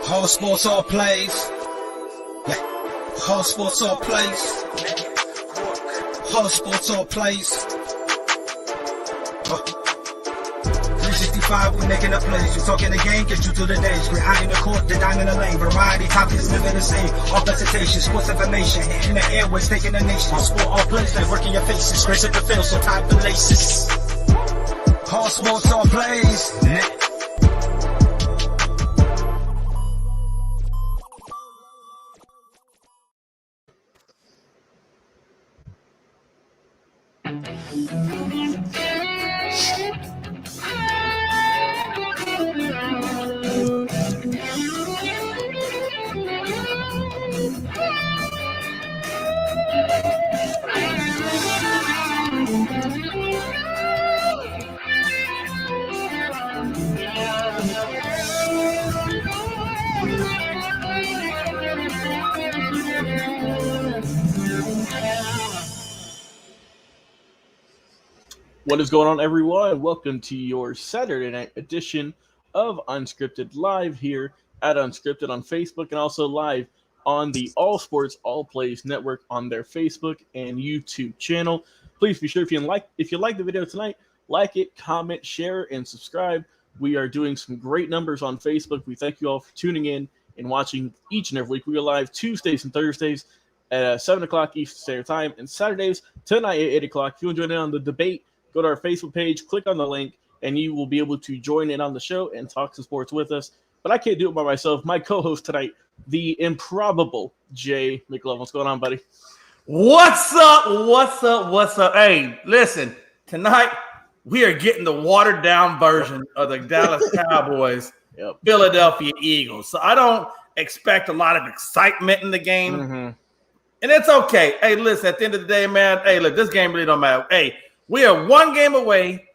All sports, all plays. Yeah. All sports, all plays. All sports, all plays. 365, we making the plays. You talking the game, get you to the days. We're out in the court, the dime in the lane. Variety, topics, living the same. All presentation, sports information. In the airways, taking the nation. All sport, all plays, like working your faces. Grace at the field, so tie the laces. All sports, all plays. Yeah. What is going on, everyone? Welcome to your Saturday night edition of Unscripted, live here at Unscripted on Facebook and also live on the All Sports All Plays Network on their Facebook and YouTube channel. Please be sure if you like the video tonight, like it, comment, share, and subscribe. We are doing some great numbers on Facebook. We thank you all for tuning in and watching each and every week. We are live Tuesdays and Thursdays at 7 o'clock Eastern Standard Time and Saturdays tonight at 8 o'clock. If you want to join in on the debate, go to our Facebook page, click on the link, and you will be able to join in on the show and talk some sports with us. But I can't do it by myself. My co-host tonight, the improbable Jay McLovin. What's going on, buddy? What's up? Hey, listen, tonight we are getting the watered-down version of the Dallas Cowboys, Philadelphia Eagles. So I don't expect a lot of excitement in the game. Mm-hmm. And it's okay. Hey, listen, at the end of the day, man, hey, look, this game really don't matter. Hey, we are one game away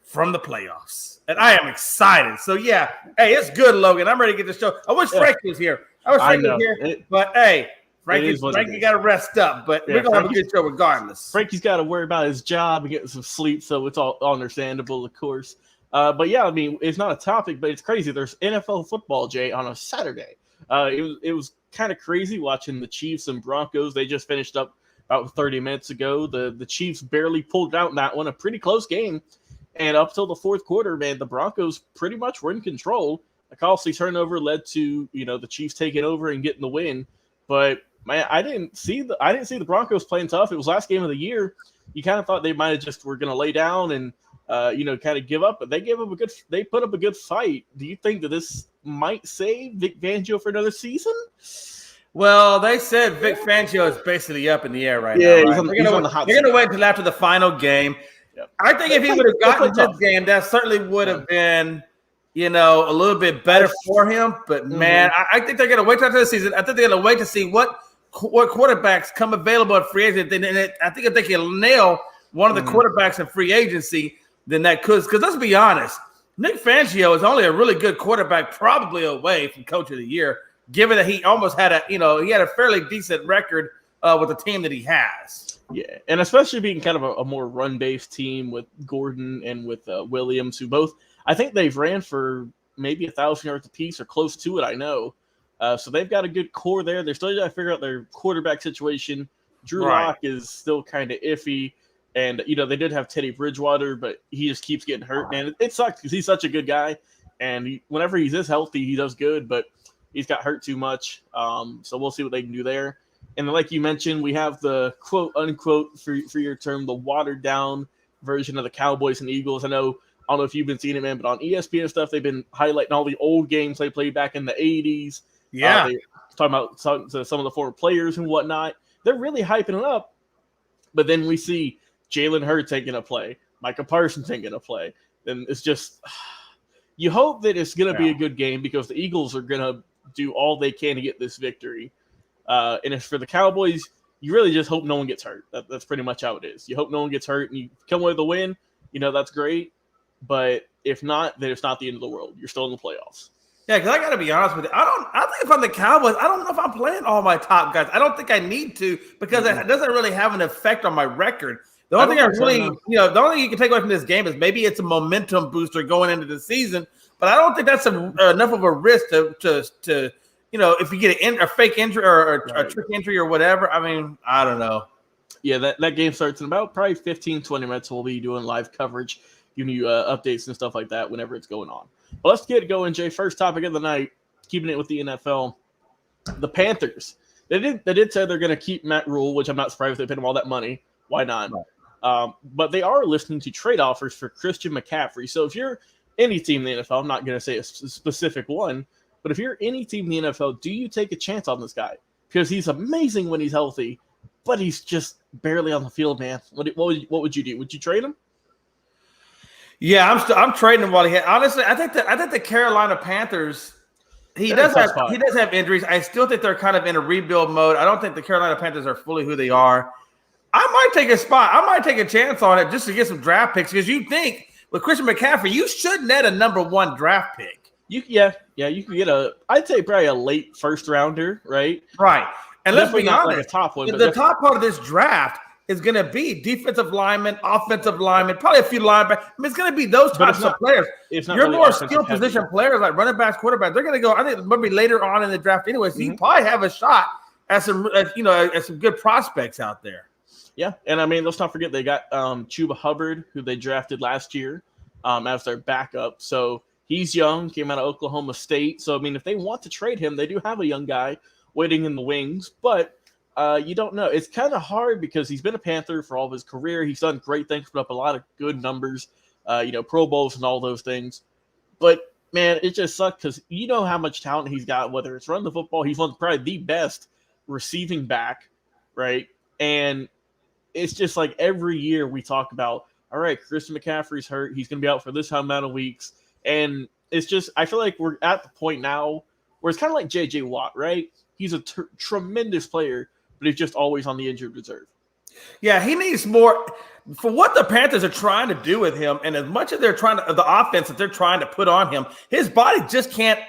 from the playoffs, and I am excited. So, yeah, hey, it's good, Logan. I'm ready to get the show. I wish Frankie was here. But, hey, Frankie got to rest up. But we're going to have a good show regardless. Frankie's got to worry about his job and getting some sleep, so it's all understandable, of course. But, yeah, I mean, it's not a topic, but it's crazy. There's NFL football, Jay, on a Saturday. It was kind of crazy watching the Chiefs and Broncos. They just finished up about 30 minutes ago. The Chiefs barely pulled out in that one, a pretty close game. And up till the fourth quarter, man, the Broncos pretty much were in control. A costly turnover led to, the Chiefs taking over and getting the win. But man, I didn't see the Broncos playing tough. It was last game of the year. You kind of thought they might have just were going to lay down and kind of give up, but they put up a good fight. Do you think that this might save Vic Fangio for another season? Well, they said Vic Fangio is basically up in the air right now. Yeah, right? They're going to wait until after the final game. Yep. I think if he would have gotten this game, that certainly would have been, a little bit better for him. But, man, I think they're going to wait until after the season. I think they're going to wait to see what quarterbacks come available at free agency. I think if they can nail one of the quarterbacks in free agency, then that could. Because let's be honest, Nick Fangio is only a really good quarterback probably away from Coach of the Year, given that he almost had he had a fairly decent record with the team that he has. Yeah, and especially being kind of a more run-based team with Gordon and with Williams, who both, I think they've ran for maybe 1,000 yards apiece or close to it, I know. So they've got a good core there. They're still trying to figure out their quarterback situation. Drew Lock is still kind of iffy. And, they did have Teddy Bridgewater, but he just keeps getting hurt. Man, it sucks because he's such a good guy. And whenever he's this healthy, he does good, but he's got hurt too much. So we'll see what they can do there. And then, like you mentioned, we have the quote unquote for your term, the watered down version of the Cowboys and Eagles. I don't know if you've been seeing it, man, but on ESPN and stuff, they've been highlighting all the old games they played back in the 80s. Yeah. They're talking about some of the former players and whatnot. They're really hyping it up. But then we see Jalen Hurts taking a play, Micah Parsons taking a play. And it's just, you hope that it's going to be a good game because the Eagles are going to do all they can to get this victory. And if for the Cowboys, you really just hope no one gets hurt. That's pretty much how it is. You hope no one gets hurt and you come away with a win. That's great. But if not, then it's not the end of the world. You're still in the playoffs. Yeah, because I got to be honest with you. I think if I'm the Cowboys, I don't know if I'm playing all my top guys. I don't think I need to because it doesn't really have an effect on my record. The only thing the only thing you can take away from this game is maybe it's a momentum booster going into the season, but I don't think that's enough of a risk to if you get a fake injury or a trick injury or whatever. I mean, I don't know. Yeah, that game starts in about probably 15, 20 minutes. We'll be doing live coverage, giving you updates and stuff like that whenever it's going on. But let's get going, Jay. First topic of the night, keeping it with the NFL. The Panthers. They did say they're going to keep Matt Rule, which I'm not surprised they paid him all that money. Why not? Right. But they are listening to trade offers for Christian McCaffrey. So if you're any team in the NFL, I'm not going to say a specific one, but if you're any team in the NFL, do you take a chance on this guy? Because he's amazing when he's healthy, but he's just barely on the field, man. What would you do? Would you trade him? Yeah, I'm trading him while he had. Honestly, I think the Carolina Panthers. He does have injuries. I still think they're kind of in a rebuild mode. I don't think the Carolina Panthers are fully who they are. I might take a spot. I might take a chance on it just to get some draft picks because you think with Christian McCaffrey, you should net a number 1 draft pick. You could get I'd say probably a late first rounder, right? Right. And let's be honest, like a top one, the top part of this draft is going to be defensive linemen, offensive linemen, probably a few linebackers. I mean, it's going to be those types of players. You're really more skilled position players like running backs, quarterbacks. They're going to go. I think maybe later on in the draft anyway. So you probably have a shot at some good prospects out there. Yeah, and I mean, let's not forget they got Chuba Hubbard, who they drafted last year, as their backup. So he's young, came out of Oklahoma State. So I mean, if they want to trade him, they do have a young guy waiting in the wings. But you don't know. It's kind of hard because he's been a Panther for all of his career. He's done great things, put up a lot of good numbers, Pro Bowls and all those things. But man, it just sucks because you know how much talent he's got. Whether it's run the football, he's one probably the best receiving back, right? And it's just like every year we talk about, all right, Christian McCaffrey's hurt. He's going to be out for this amount of weeks. And it's just, I feel like we're at the point now where it's kind of like J.J. Watt, right? He's a tremendous player, but he's just always on the injured reserve. Yeah, he needs more for what the Panthers are trying to do with him. And as much as the offense that they're trying to put on him, his body just can't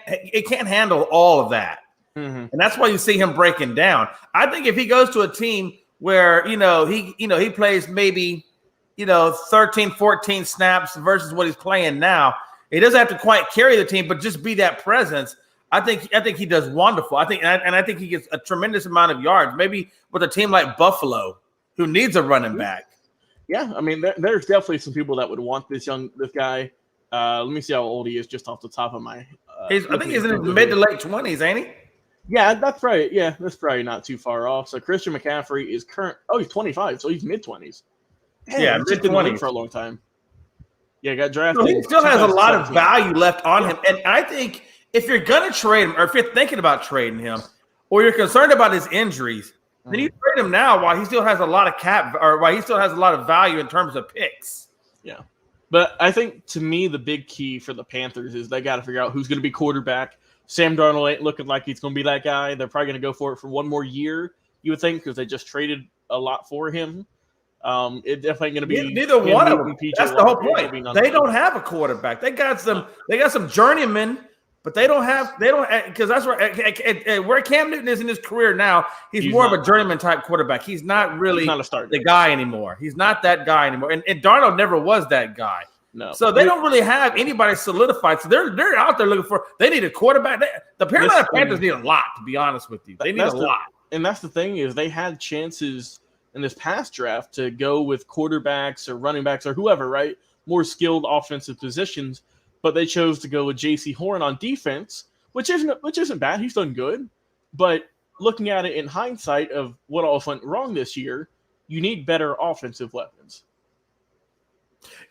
handle all of that. Mm-hmm. And that's why you see him breaking down. I think if he goes to a team where, he plays maybe, 13, 14 snaps versus what he's playing now. He doesn't have to quite carry the team, but just be that presence. I think he does wonderful. I think he gets a tremendous amount of yards, maybe with a team like Buffalo who needs a running back. Yeah, I mean, there's definitely some people that would want this guy. Let me see how old he is just off the top of my I think he's in his mid to late 20s, ain't he? Yeah, that's probably not too far off. So Christian McCaffrey is he's 25, so he's mid-20s. Yeah, mid-20s for a long time. Yeah, got drafted. So he still has a lot of value left on him. And I think if you're going to trade him, or if you're thinking about trading him, or you're concerned about his injuries, then you trade him now while he still has a lot of cap, or while he still has a lot of value in terms of picks. Yeah. But I think, to me, the big key for the Panthers is they got to figure out who's going to be quarterback. Sam Darnold ain't looking like he's going to be that guy. They're probably going to go for it for one more year, you would think, because they just traded a lot for him. It definitely going to be neither one of them. That's the whole point. They don't have a quarterback. They got some journeymen, but they don't because that's where Cam Newton is in his career now. He's more of a journeyman type quarterback. He's not really the guy anymore. He's not that guy anymore. And Darnold never was that guy. No. So they don't really have anybody solidified. So they're out there looking for. They need a quarterback. The Carolina Panthers need a lot, to be honest with you. They need a lot. And that's the thing is they had chances in this past draft to go with quarterbacks or running backs or whoever, right? More skilled offensive positions, but they chose to go with J.C. Horn on defense, which isn't bad. He's done good, but looking at it in hindsight of what all went wrong this year, you need better offensive weapons.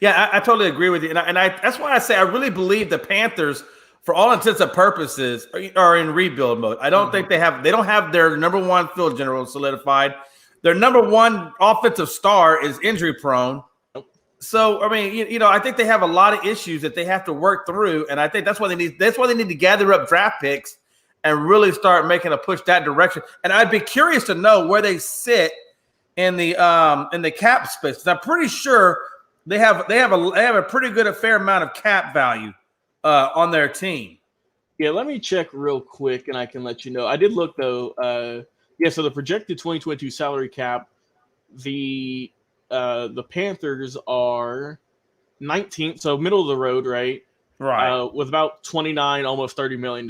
Yeah, I totally agree with you, and I that's why I say I really believe the Panthers, for all intents and purposes, are in rebuild mode. I don't think they don't have their number one field general solidified. Their number one offensive star is injury prone. So I mean, I think they have a lot of issues that they have to work through, and I think that's why they need to gather up draft picks and really start making a push that direction. And I'd be curious to know where they sit in the cap space. I'm pretty sure they have a pretty good, a fair amount of cap value on their team. Yeah, let me check real quick, and I can let you know. I did look though. So the projected 2022 salary cap, the the Panthers are 19th, so middle of the road, right? Right. With about $29, almost $30 million.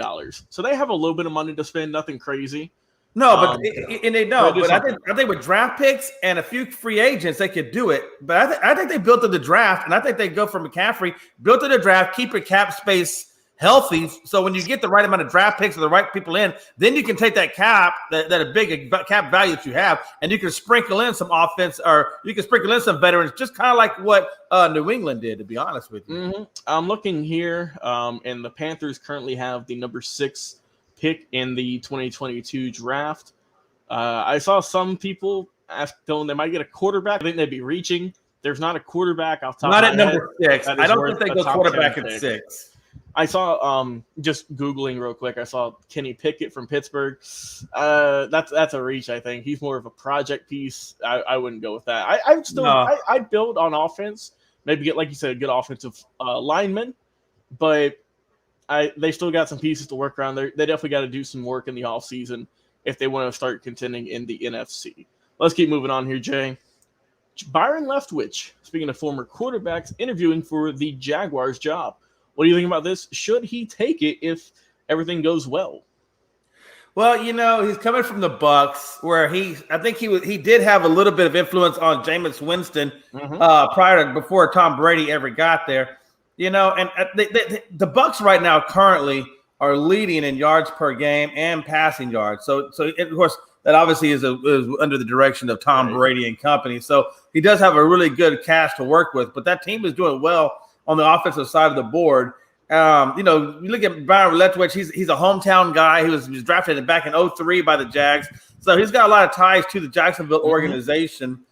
So they have a little bit of money to spend, nothing crazy. No, but I think with draft picks and a few free agents, they could do it. But I think they built up the draft, and I think they go for McCaffrey, built up the draft, keep your cap space healthy. So when you get the right amount of draft picks or the right people in, then you can take that cap, that a big cap value that you have, and you can sprinkle in some offense, or you can sprinkle in some veterans, just kind of like what New England did, to be honest with you. Mm-hmm. I'm looking here, and the Panthers currently have the number 6 pick in the 2022 draft. I saw some people telling they might get a quarterback. I think they'd be reaching. There's not a quarterback off top. Not of at my number head 6. I don't think they go quarterback at 6. I saw just Googling real quick. I saw Kenny Pickett from Pittsburgh. That's a reach. I think he's more of a project piece. I wouldn't go with that. I'd build on offense. Maybe get, like you said, a good offensive lineman, but they still got some pieces to work around. They definitely got to do some work in the offseason if they want to start contending in the NFC. Let's keep moving on here, Jay. Byron Leftwich, speaking of former quarterbacks, interviewing for the Jaguars job. What do you think about this? Should he take it if everything goes well? Well, he's coming from the Bucks, where I think he did have a little bit of influence on Jameis Winston before Tom Brady ever got there. And the Bucks right now currently are leading in yards per game and passing yards. So of course that obviously is under the direction of Tom Brady and company. So he does have a really good cast to work with, but that team is doing well on the offensive side of the board. You look at Byron Leftwich, he's a hometown guy. He was drafted back in 2003 by the Jags. So he's got a lot of ties to the Jacksonville organization.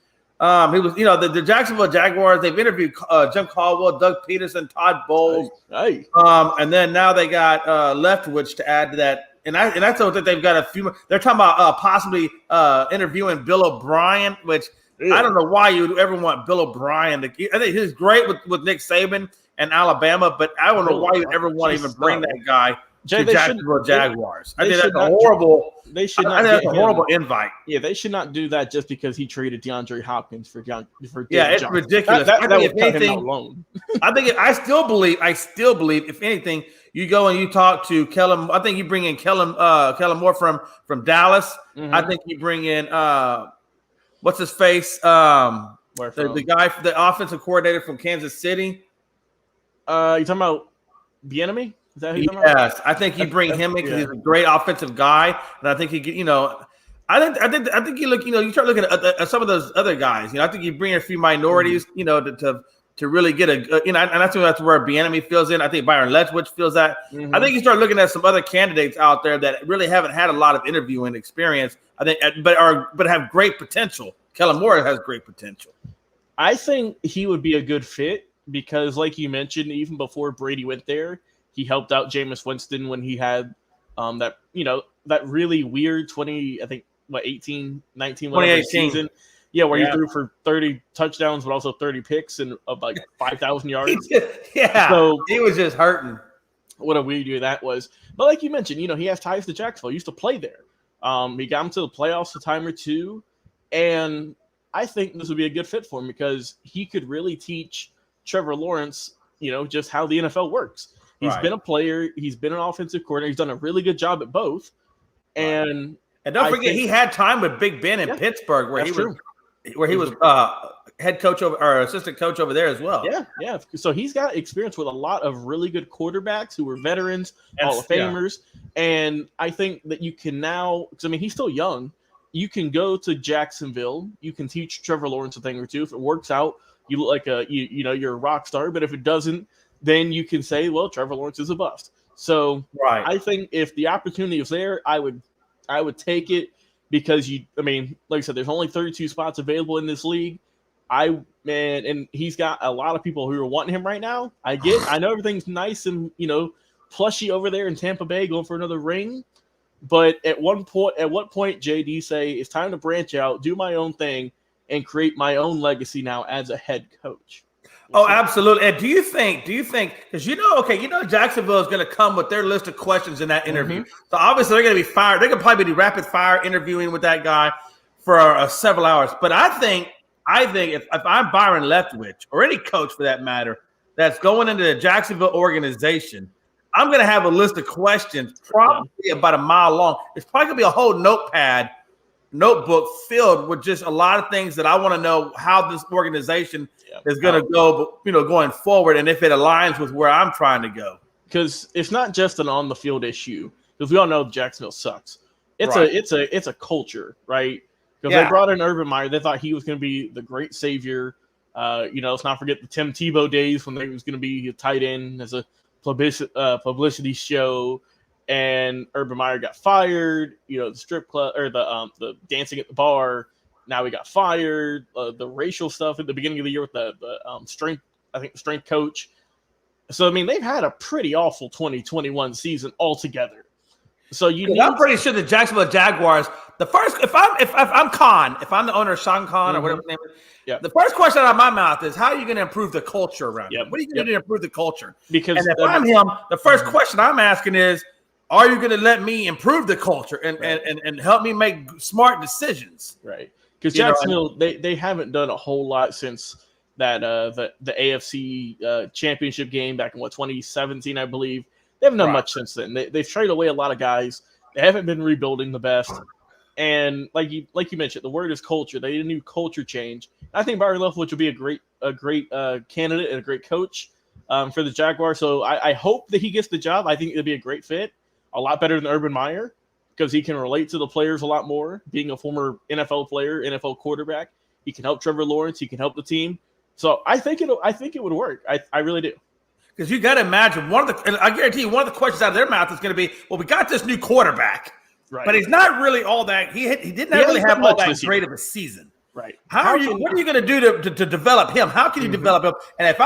He was, the Jacksonville Jaguars, they've interviewed Jim Caldwell, Doug Peterson, Todd Bowles. And then now they got Leftwich to add to that. And I thought that they've got a few more. They're talking about possibly interviewing Bill O'Brien, which I don't know why you would ever want Bill O'Brien. I think he's great with Nick Saban and Alabama, but I don't know why you'd ever want to even bring that guy to Jacksonville Jaguars. I think that's a horrible. They should not. I think that's a horrible invite. Yeah, they should not do that just because he traded DeAndre Hopkins for it's ridiculous. That would cut him out alone. I still believe. If anything, you go and you talk to Kellen. I think you bring in Kellen Moore from Dallas. Mm-hmm. I think you bring in what's his face? The guy, the offensive coordinator from Kansas City. You talking about Bieniemy? Is that who you're talking about? Yes, I think you bring him in because he's a great offensive guy, and I think I think you look, you start looking at some of those other guys. I think you bring in a few minorities, to really get and I think that's where Bieniemy fills in. I think Byron Leftwich feels that. Mm-hmm. I think you start looking at some other candidates out there that really haven't had a lot of interviewing experience. I think, but have great potential. Kellen Moore has great potential. I think he would be a good fit because, like you mentioned, even before Brady went there, he helped out Jameis Winston when he had that really weird 2018 season. Yeah, where he threw for 30 touchdowns, but also 30 picks and of like 5,000 yards. So he was just hurting. What a weird year that was. But like you mentioned, he has ties to Jacksonville. He used to play there. He got him to the playoffs a time or two. And I think this would be a good fit for him because he could really teach Trevor Lawrence, just how the NFL works. He's been a player. He's been an offensive coordinator. He's done a really good job at both. And don't forget, he had time with Big Ben in Pittsburgh where he was head coach or assistant coach over there as well. Yeah. So he's got experience with a lot of really good quarterbacks who were veterans, Hall of Famers. Yeah. And I think that you can now, because he's still young, you can go to Jacksonville. You can teach Trevor Lawrence a thing or two. If it works out, you look like you're a rock star. But if it doesn't, then you can say, well, Trevor Lawrence is a bust. So I think if the opportunity is there, I would take it because like I said, there's only 32 spots available in this league. And he's got a lot of people who are wanting him right now. I know everything's nice and plushy over there in Tampa Bay going for another ring. But at what point, JD say it's time to branch out, do my own thing, and create my own legacy now as a head coach? Absolutely. And do you think, because Jacksonville is going to come with their list of questions in that interview. Mm-hmm. So obviously they're going to be fired. They could probably be rapid fire interviewing with that guy for several hours. But I think I think if I'm Byron Leftwich or any coach for that matter that's going into the Jacksonville organization, I'm going to have a list of questions probably about a mile long. It's probably going to be a whole notebook filled with just a lot of things that I want to know how this organization is going to go, going forward, and if it aligns with where I'm trying to go. Because it's not just an on the field issue. Because we all know Jacksonville sucks. It's a culture, right? Because they brought in Urban Meyer, they thought he was going to be the great savior. Let's not forget the Tim Tebow days when they was going to be a tight end as a publicity show, and Urban Meyer got fired. The strip club or the dancing at the bar. Now he got fired. The racial stuff at the beginning of the year with the strength coach. So I mean, they've had a pretty awful 2021 season altogether. So I'm pretty sure the Jacksonville Jaguars. The first, if I'm Khan, if I'm the owner of Sean Khan or whatever his name is, the first question out of my mouth is, how are you going to improve the culture around here? What are you going to do to improve the culture? Because if I'm him, the first question I'm asking is, are you going to let me improve the culture and help me make smart decisions? Right. Because Jacksonville, they haven't done a whole lot since that the AFC championship game back in 2017, I believe. They haven't done much since then. They've traded away a lot of guys. They haven't been rebuilding the best. And like you mentioned, the word is culture. They need a new culture change. I think Byron Leftwich will be a great candidate and a great coach for the Jaguars. So I hope that he gets the job. I think it'll be a great fit, a lot better than Urban Meyer, because he can relate to the players a lot more. Being a former NFL player, NFL quarterback, he can help Trevor Lawrence. He can help the team. So I think it would work. I really do. Because you got to imagine I guarantee you one of the questions out of their mouth is going to be, well, we got this new quarterback, but he's not really all that. He didn't really have all that great of a season. Right. What are you going to do to develop him? How can you develop him? And if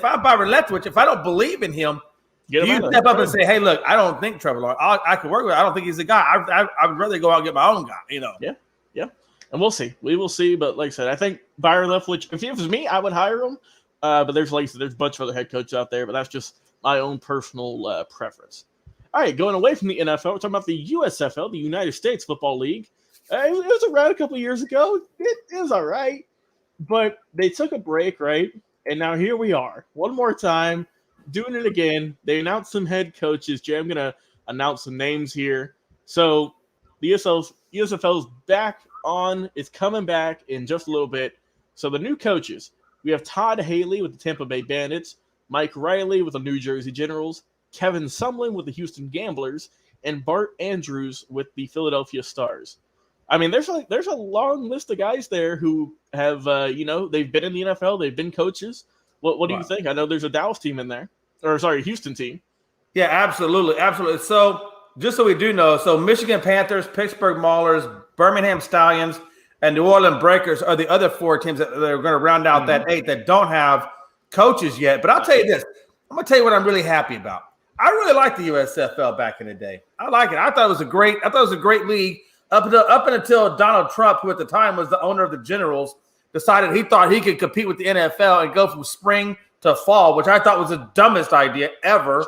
I'm Byron Leftwich, if I don't believe in him, you step up and say, hey, look, I don't think Trevor Lawrence, I can work with him. I don't think he's the guy. I would rather go out and get my own guy, Yeah. And we'll see. We will see. But like I said, I think Byron Leftwich, if it was me, I would hire him. But there's a bunch of other head coaches out there, but that's just my own personal preference. All right, going away from the NFL, we're talking about the USFL, the United States Football League. It was around a couple of years ago. It is all right. But they took a break, right? And now here we are, one more time, doing it again. They announced some head coaches. Jay, I'm going to announce some names here. So the USFL's back on. It's coming back in just a little bit. So the new coaches. We have Todd Haley with the Tampa Bay Bandits, Mike Riley with the New Jersey Generals, Kevin Sumlin with the Houston Gamblers, and Bart Andrews with the Philadelphia Stars. I mean, there's a long list of guys there who have, they've been in the NFL, they've been coaches. What do you think? I know there's a Dallas team in there, Houston team. Yeah, absolutely. So just so we do know, Michigan Panthers, Pittsburgh Maulers, Birmingham Stallions, and New Orleans Breakers are the other four teams that are going to round out that 8 that don't have coaches yet. But I'll tell you this. I'm going to tell you what I'm really happy about. I really liked the USFL back in the day. I like it. I thought it was a great league up until Donald Trump, who at the time was the owner of the Generals, decided he thought he could compete with the NFL and go from spring to fall, which I thought was the dumbest idea ever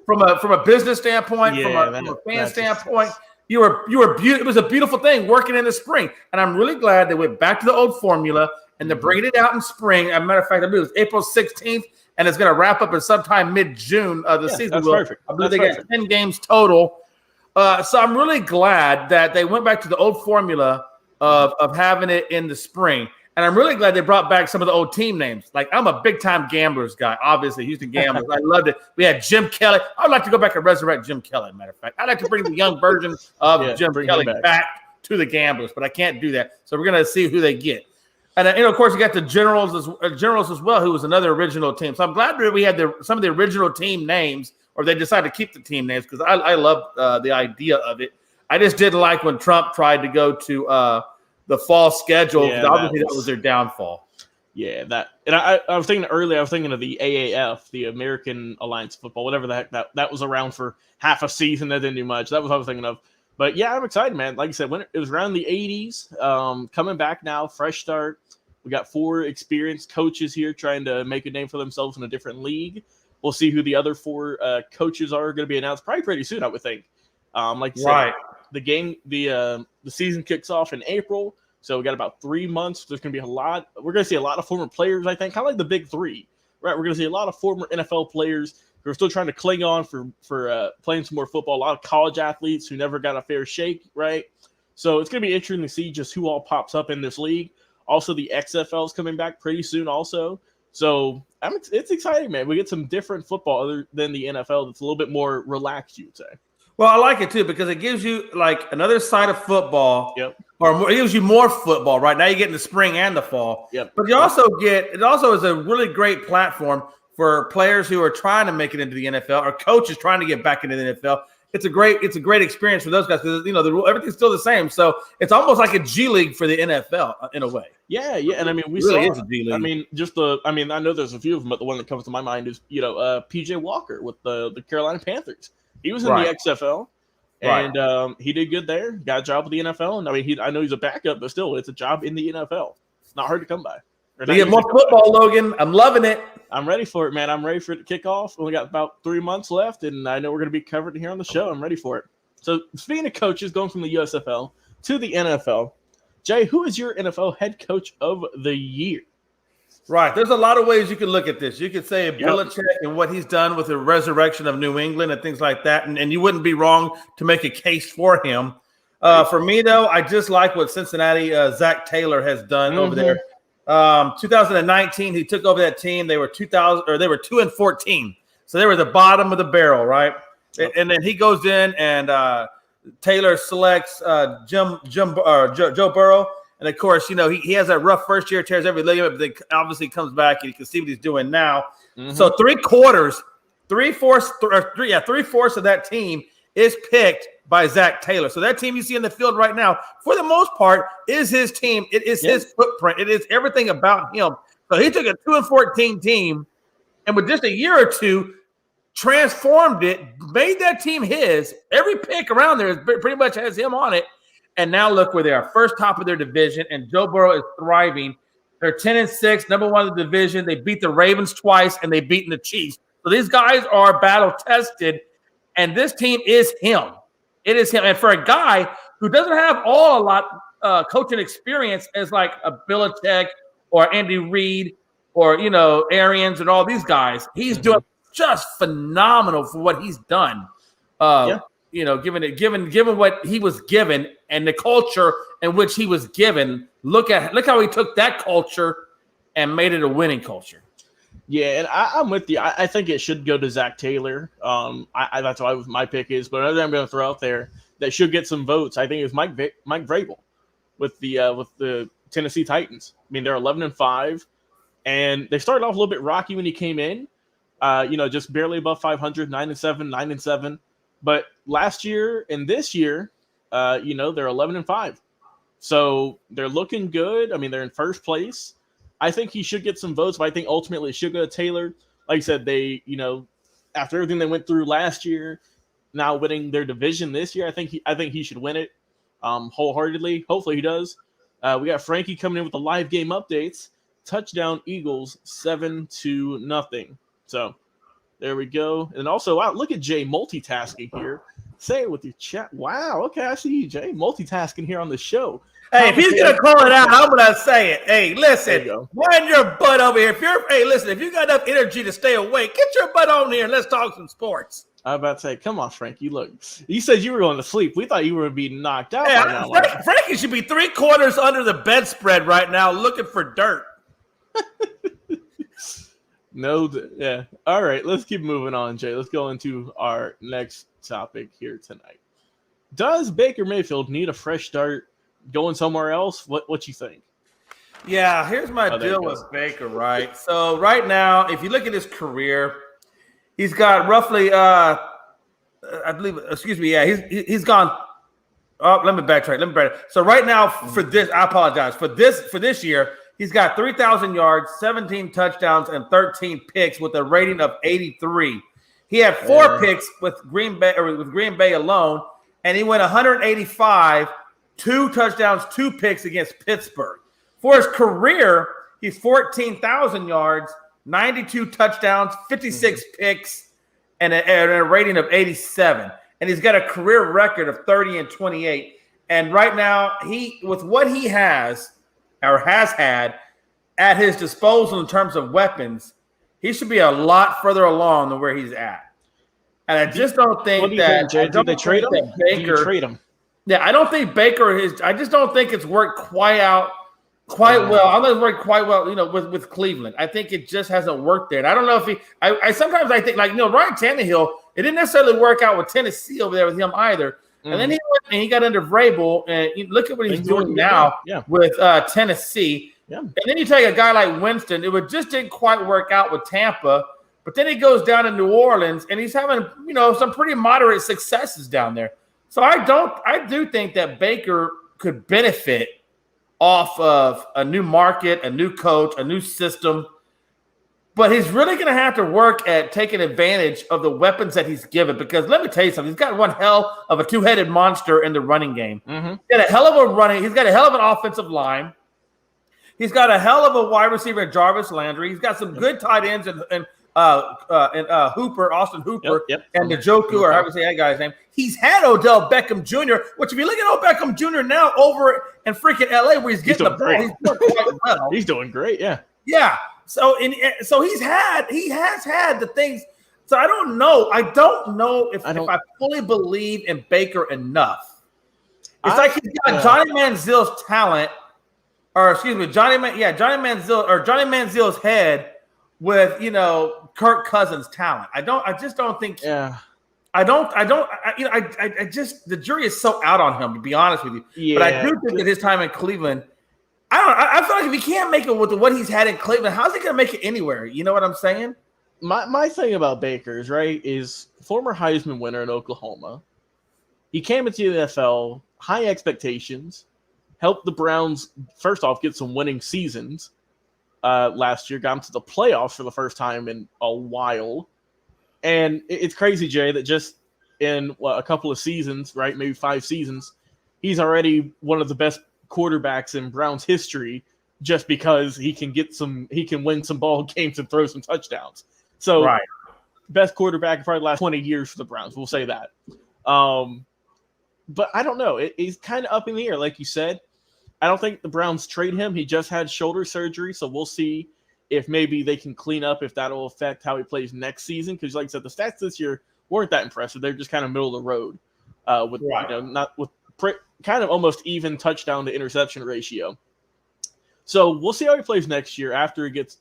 from a business standpoint, from a fan standpoint. It was a beautiful thing working in the spring. And I'm really glad they went back to the old formula and they're bringing it out in spring. As a matter of fact, I believe it was April 16th, and it's going to wrap up in sometime mid-June of the season. That's perfect. I believe they got 10 games total. So I'm really glad that they went back to the old formula of having it in the spring. And I'm really glad they brought back some of the old team names. Like, I'm a big-time Gamblers guy, obviously, Houston Gamblers. I loved it. We had Jim Kelly. I would like to go back and resurrect Jim Kelly, as a matter of fact. I'd like to bring the young version of Jim Kelly back to the Gamblers, but I can't do that. So we're going to see who they get. And, of course, you got the Generals as well, who was another original team. So I'm glad that we had some of the original team names, or they decided to keep the team names, because I love the idea of it. I just didn't like when Trump tried to go to the fall schedule. Obviously, that was their downfall. Yeah, and I was thinking earlier, I was thinking of the AAF, the American Alliance Football, whatever the heck that was around for half a season that didn't do much. That was what I was thinking of. But yeah, I'm excited, man. Like I said, when it was around the 80s, coming back now, fresh start. We got 4 experienced coaches here trying to make a name for themselves in a different league. We'll see who the other 4 coaches are going to be announced probably pretty soon, I would think. Like you said, the season kicks off in April. So we got about 3 months. There's going to be a lot. We're going to see a lot of former players, I think, kind of like the big three, right? We're going to see a lot of former NFL players who are still trying to cling on for playing some more football. A lot of college athletes who never got a fair shake, right? So it's going to be interesting to see just who all pops up in this league. Also, the XFL is coming back pretty soon also. So it's exciting, man. We get some different football other than the NFL that's a little bit more relaxed, you would say. Well, I like it too because it gives you like another side of football. Yep. Or more, it gives you more football, right? Now you get in the spring and the fall. Yep. But you also get, it also is a really great platform for players who are trying to make it into the NFL or coaches trying to get back into the NFL. It's a great experience for those guys because everything's still the same. So it's almost like a G League for the NFL in a way. Yeah, and I mean we really saw. Is a G League. I know there's a few of them, but the one that comes to my mind is PJ Walker with the Carolina Panthers. He was in the XFL, and he did good there. Got a job with the NFL, and I mean I know he's a backup, but still, it's a job in the NFL. It's not hard to come by. We get more football, Logan. I'm loving it. I'm ready for it, man. I'm ready for it to kick off. We got about 3 months left, and I know we're going to be covered here on the show. I'm ready for it. So, speaking of coaches, going from the USFL to the NFL, Jay, who is your NFL head coach of the year? Right. There's a lot of ways you can look at this. You could say Belichick and what he's done with the resurrection of New England and things like that, and you wouldn't be wrong to make a case for him. For me, though, I just like what Cincinnati Zach Taylor has done over there. 2019, he took over that team. They were 2-14, so they were the bottom of the barrel, right? And then he goes in and Taylor selects Joe Burrow, and of course, he has that rough first year, tears every ligament, but then obviously comes back and you can see what he's doing now. So three-fourths of that team is picked by Zach Taylor. So that team you see in the field right now, for the most part, is his team. It is his footprint. It is everything about him. So he took a 2-14 team and with just a year or two, transformed it, made that team his. Every pick around there pretty much has him on it. And now look where they are. First top of their division, and Joe Burrow is thriving. They're 10-6, number one in the division. They beat the Ravens twice, and they've beaten the Chiefs. So these guys are battle-tested, and this team is him. It is him. And for a guy who doesn't have a lot coaching experience as like a Belichick or Andy Reid or, Arians and all these guys, he's doing just phenomenal for what he's done. Given what he was given and the culture in which he was given, look how he took that culture and made it a winning culture. Yeah, and I'm with you. I think it should go to Zach Taylor. That's why my pick is. But another I'm going to throw out there that should get some votes, I think, is Mike Vrabel with the Tennessee Titans. I mean, they're 11-5, and they started off a little bit rocky when he came in. Just barely above 500, 9-7, 9-7. But last year and this year, they're 11-5. So they're looking good. I mean, they're in first place. I think he should get some votes, but I think ultimately it should go to Taylor. Like I said, they, after everything they went through last year, now winning their division this year, I think he should win it wholeheartedly. Hopefully he does. We got Frankie coming in with the live game updates. Touchdown Eagles 7-0. So there we go. And also, wow, look at Jay multitasking here. Say it with your chat. Wow. Okay, I see you, Jay, multitasking here on the show. Hey, if he's going to call it out, I'm going to say it. Hey, listen, wind your butt over here. If you got enough energy to stay awake, get your butt on here and let's talk some sports. I was about to say, come on, Frankie. Look, you said you were going to sleep. We thought you were being knocked out by now. Frankie should be 3/4 under the bedspread right now looking for dirt. Yeah. All right, let's keep moving on, Jay. Let's go into our next topic here tonight. Does Baker Mayfield need a fresh start? Going somewhere else? What you think? Yeah, here's my deal with Baker, right? So right now, if you look at his career, he's got roughly he's gone. Oh, let me backtrack. So right now for this, I apologize. For this year, he's got 3,000 yards, 17 touchdowns, and 13 picks with a rating of 83. He had 4 picks with Green Bay alone, and he went 185. 2 touchdowns, 2 picks against Pittsburgh. For his career, he's 14,000 yards, 92 touchdowns, 56 picks, and a rating of 87. And he's got a career record of 30-28. And right now, with what he has or has had at his disposal in terms of weapons, he should be a lot further along than where he's at. And I just don't think that. Did they trade him? Baker, do you trade him? Yeah, I don't think Baker is. I just don't think it's worked quite well. I don't think it's worked quite well, with Cleveland. I think it just hasn't worked there. And I don't know if I sometimes I think Ryan Tannehill, it didn't necessarily work out with Tennessee over there with him either. And then he went and he got under Vrabel, and look at what he's doing now with Tennessee. Yeah. And then you take a guy like Winston. It just didn't quite work out with Tampa. But then he goes down to New Orleans, and he's having, some pretty moderate successes down there. So I do think that Baker could benefit off of a new market, a new coach, a new system. But he's really going to have to work at taking advantage of the weapons that he's given. Because let me tell you something, he's got one hell of a two-headed monster in the running game. Mm-hmm. He's got a hell of an offensive line. He's got a hell of a wide receiver in Jarvis Landry. He's got some good tight ends and Hooper, Austin Hooper, and Njoku, or however you say that guy's name. He's had Odell Beckham Jr., which if you look at Odell Beckham Jr. now over in freaking LA where he's getting the ball, he's doing quite well. He's doing great, yeah. Yeah. So he has had the things. So I don't know if I fully believe in Baker enough. It's like he's got Johnny Manziel's talent, or excuse me, Johnny Manziel's head with Kirk Cousins' talent. I just don't think. Yeah. The jury is so out on him, to be honest with you. Yeah. But I do think that his time in Cleveland, I feel like if he can't make it with what he's had in Cleveland, how's he going to make it anywhere? You know what I'm saying? My thing about Baker's, right, is former Heisman winner in Oklahoma. He came into the NFL, high expectations, helped the Browns, first off, get some winning seasons last year, got him to the playoffs for the first time in a while. And it's crazy, Jay, that just in a couple of seasons, right, maybe 5 seasons, he's already one of the best quarterbacks in Browns history just because he can win some ball games and throw some touchdowns. So best quarterback in probably the last 20 years for the Browns. We'll say that. But I don't know. It's kind of up in the air, like you said. I don't think the Browns trade him. He just had shoulder surgery, so we'll see if maybe they can clean up, if that'll affect how he plays next season. Because, like I said, the stats this year weren't that impressive. They're just kind of middle of the road kind of almost even touchdown to interception ratio. So we'll see how he plays next year after he got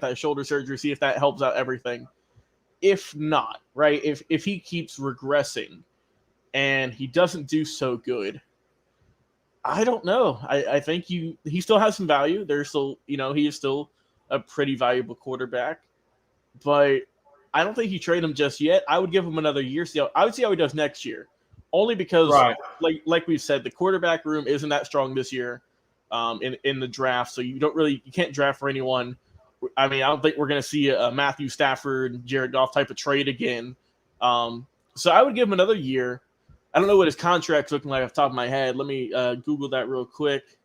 that shoulder surgery, see if that helps out everything. If not, right, if he keeps regressing and he doesn't do so good, I don't know. I think he still has some value. There's still, he is still a pretty valuable quarterback, but I don't think you trade him just yet. I would give him another year. I would see how he does next year. Only because, like we've said, the quarterback room isn't that strong this year in the draft, so you can't draft for anyone. I mean, I don't think we're going to see a Matthew Stafford, Jared Goff type of trade again. So I would give him another year. I don't know what his contract's looking like off the top of my head. Let me Google that real quick.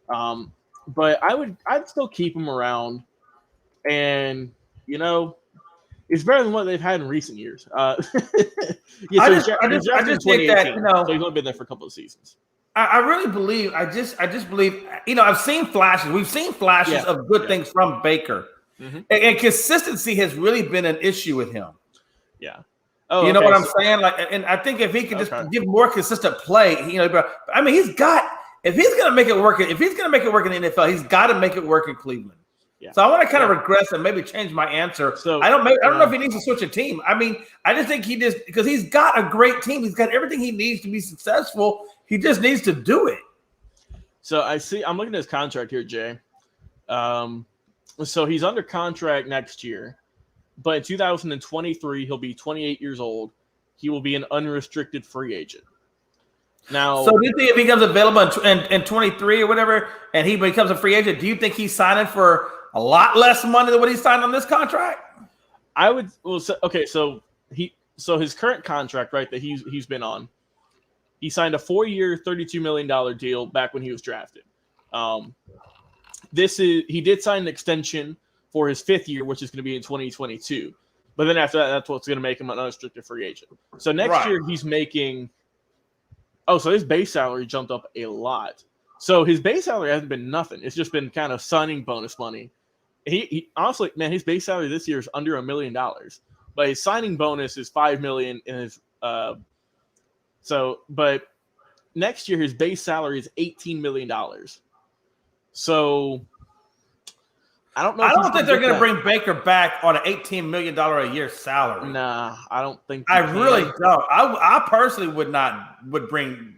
But I'd still keep him around, and it's better than what they've had in recent years. I just think that so he's only been there for a couple of seasons. I really believe. I just believe. I've seen flashes. We've seen flashes of good things from Baker, and consistency has really been an issue with him. Yeah. Oh, you know what I'm saying? And I think if he can just give more consistent play, I mean, if he's going to make it work in the NFL, he's got to make it work in Cleveland. Yeah. So I want to kind of regress and maybe change my answer. So I don't know if he needs to switch a team. I mean, I just think because he's got a great team. He's got everything he needs to be successful. He just needs to do it. So I'm looking at his contract here, Jay. So he's under contract next year, but in 2023, he'll be 28 years old. He will be an unrestricted free agent. Now, so do you think if he becomes available in 23 or whatever, and he becomes a free agent, do you think he's signing for a lot less money than what he signed on this contract? I would. Well, so his current contract, right, that he's been on, he signed a 4-year, $32 million deal back when he was drafted. He did sign an extension for his 5th year, which is going to be in 2022. But then after that, that's what's going to make him an unrestricted free agent. So next year he's making Oh, so his base salary jumped up a lot. So his base salary hasn't been nothing. It's just been kind of signing bonus money. He honestly, man, his base salary this year is under $1 million, but his signing bonus is $5 million in his. But next year his base salary is $18 million. So I don't know. I don't think they're going to bring Baker back on an $18 million a year salary. Nah, I don't think. I really don't. I personally would not bring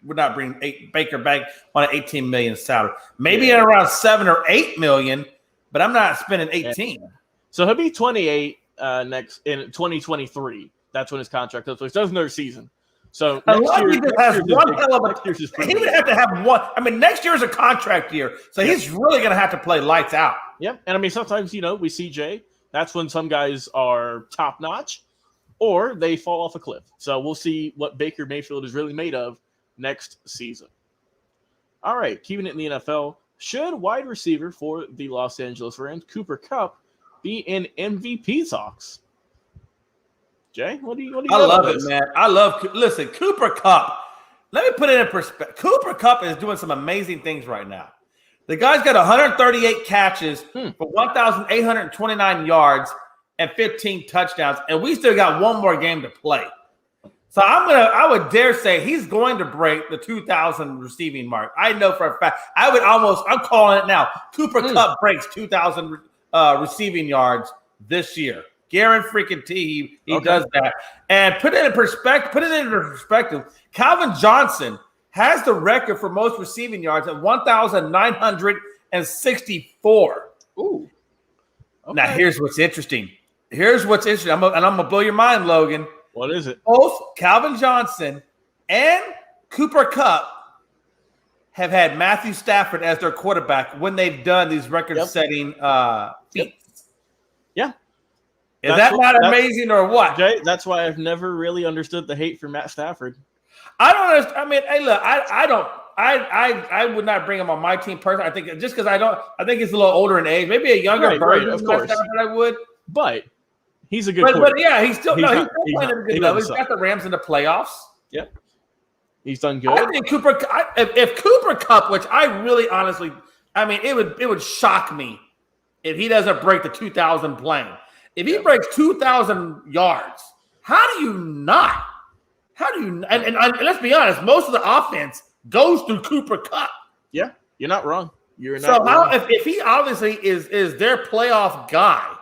Baker back on an $18 million salary. Maybe at around $7 or $8 million, but I'm not spending 18. Yeah. So he'll be 28 next in 2023. That's when his contract is. So he does another season. So next year, he would have to have one. I mean, next year is a contract year, so he's really going to have to play lights out. Yeah, and I mean, sometimes, we see Jay. That's when some guys are top notch, or they fall off a cliff. So we'll see what Baker Mayfield is really made of next season. All right, keeping it in the NFL, should wide receiver for the Los Angeles Rams, Cooper Kupp, be in MVP talks? Jay, what do you? I love it, man. Listen, Cooper Kupp. Let me put it in perspective. Cooper Kupp is doing some amazing things right now. The guy's got 138 catches for 1,829 yards and 15 touchdowns, and we still got one more game to play. So I would dare say he's going to break the 2,000 receiving mark. I know for a fact. I'm calling it now. Cooper Kupp breaks 2,000 receiving yards this year. Guarantee he does that. And put it in perspective. Calvin Johnson has the record for most receiving yards at 1,964. Ooh. Okay. Now, here's what's interesting. I'm going to blow your mind, Logan. What is it? Both Calvin Johnson and Cooper Kupp have had Matthew Stafford as their quarterback when they've done these record-setting feats. Yeah. Is that not amazing or what? Jay, that's why I've never really understood the hate for Matt Stafford. I don't understand. I mean, hey, look, I would not bring him on my team personally. I think just because I think he's a little older in age, maybe a younger version of course. I would. But he's a good but yeah, he's still playing at a good level. He's suck. got the Rams in the playoffs. Yep. He's done good. I think if Cooper Kupp, which I really honestly, I mean, it would shock me if he doesn't break the 2,000 playing. If he breaks 2,000 yards, how do you not? And let's be honest, most of the offense goes through Cooper Kupp. Yeah, you're not wrong. If he obviously is their playoff guy,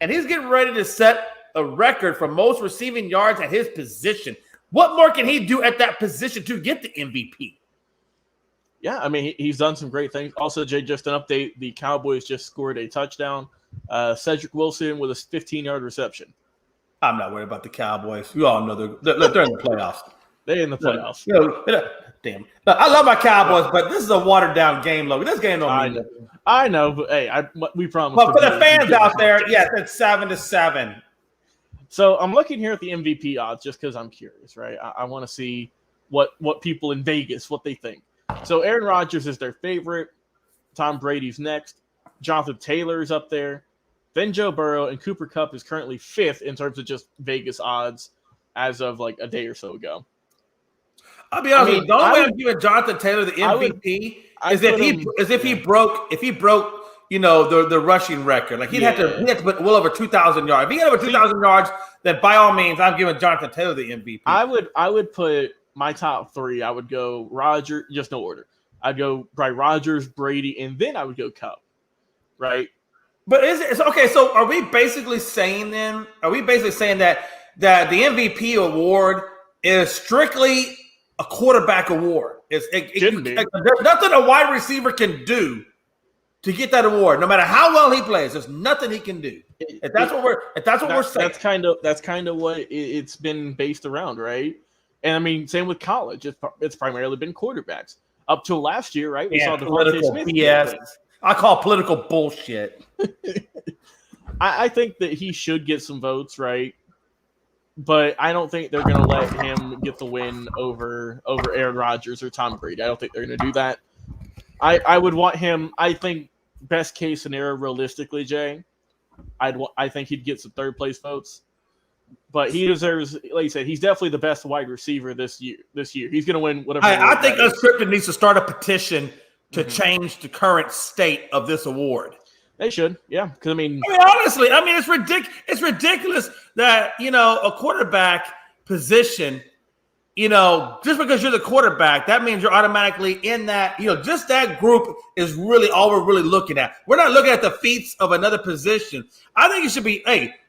and he's getting ready to set a record for most receiving yards at his position, what more can he do at that position to get the MVP? Yeah, I mean, he's done some great things. Also, Jay, just an update, the Cowboys just scored a touchdown. Cedric Wilson with a 15-yard reception. I'm not worried about the Cowboys. You all know they're in the playoffs. They're in the playoffs. Damn. I love my Cowboys, but this is a watered-down game, Logan. This game don't mean nothing. I know, but hey, we promise. But for the fans out there, yes, it's 7-7. So I'm looking here at the MVP odds just because I'm curious, right? I want to see what people in Vegas, what they think. So Aaron Rodgers is their favorite. Tom Brady's next. Jonathan Taylor is up there. Then Joe Burrow, and Cooper Kupp is currently 5th in terms of just Vegas odds as of like a day or so ago. I'll be honest with you. The only way I'm giving Jonathan Taylor the MVP is if he broke the rushing record. Like he'd have to put well over 2,000 yards. If he had over 2,000 yards, then by all means, I'm giving Jonathan Taylor the MVP. I would put my top 3. I would go Rodgers, just no order. I'd go by Rodgers, Brady, and then I would go Kupp. Right. But okay? So are we basically saying then? Are we basically saying that the MVP award is strictly a quarterback award? There's nothing a wide receiver can do to get that award. No matter how well he plays, there's nothing he can do. If that's what we're saying. That's kind of what it's been based around, right? And I mean, same with college. It's primarily been quarterbacks up till last year, right? We saw political BS. I call political bullshit. I think that he should get some votes, right? But I don't think they're going to let him get the win over Aaron Rodgers or Tom Brady. I don't think they're going to do that. I would want him. I think best case scenario, realistically, Jay, I think he'd get some third place votes. But he deserves, like you said, he's definitely the best wide receiver this year. He's going to win whatever. I think Unscripted needs to start a petition to change the current state of this award. They should, yeah. Because honestly, it's ridiculous that a quarterback position, just because you're the quarterback, that means you're automatically in that. Just that group is really all we're really looking at. We're not looking at the feats of another position. I think it should be,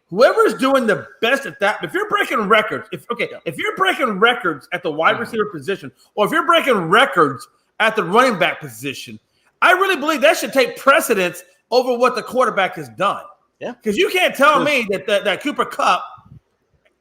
whoever's doing the best at that. If you're breaking records, if you're breaking records at the wide receiver position, or if you're breaking records at the running back position, I really believe that should take precedence over what the quarterback has done. Yeah, because you can't tell me that Cooper Kupp,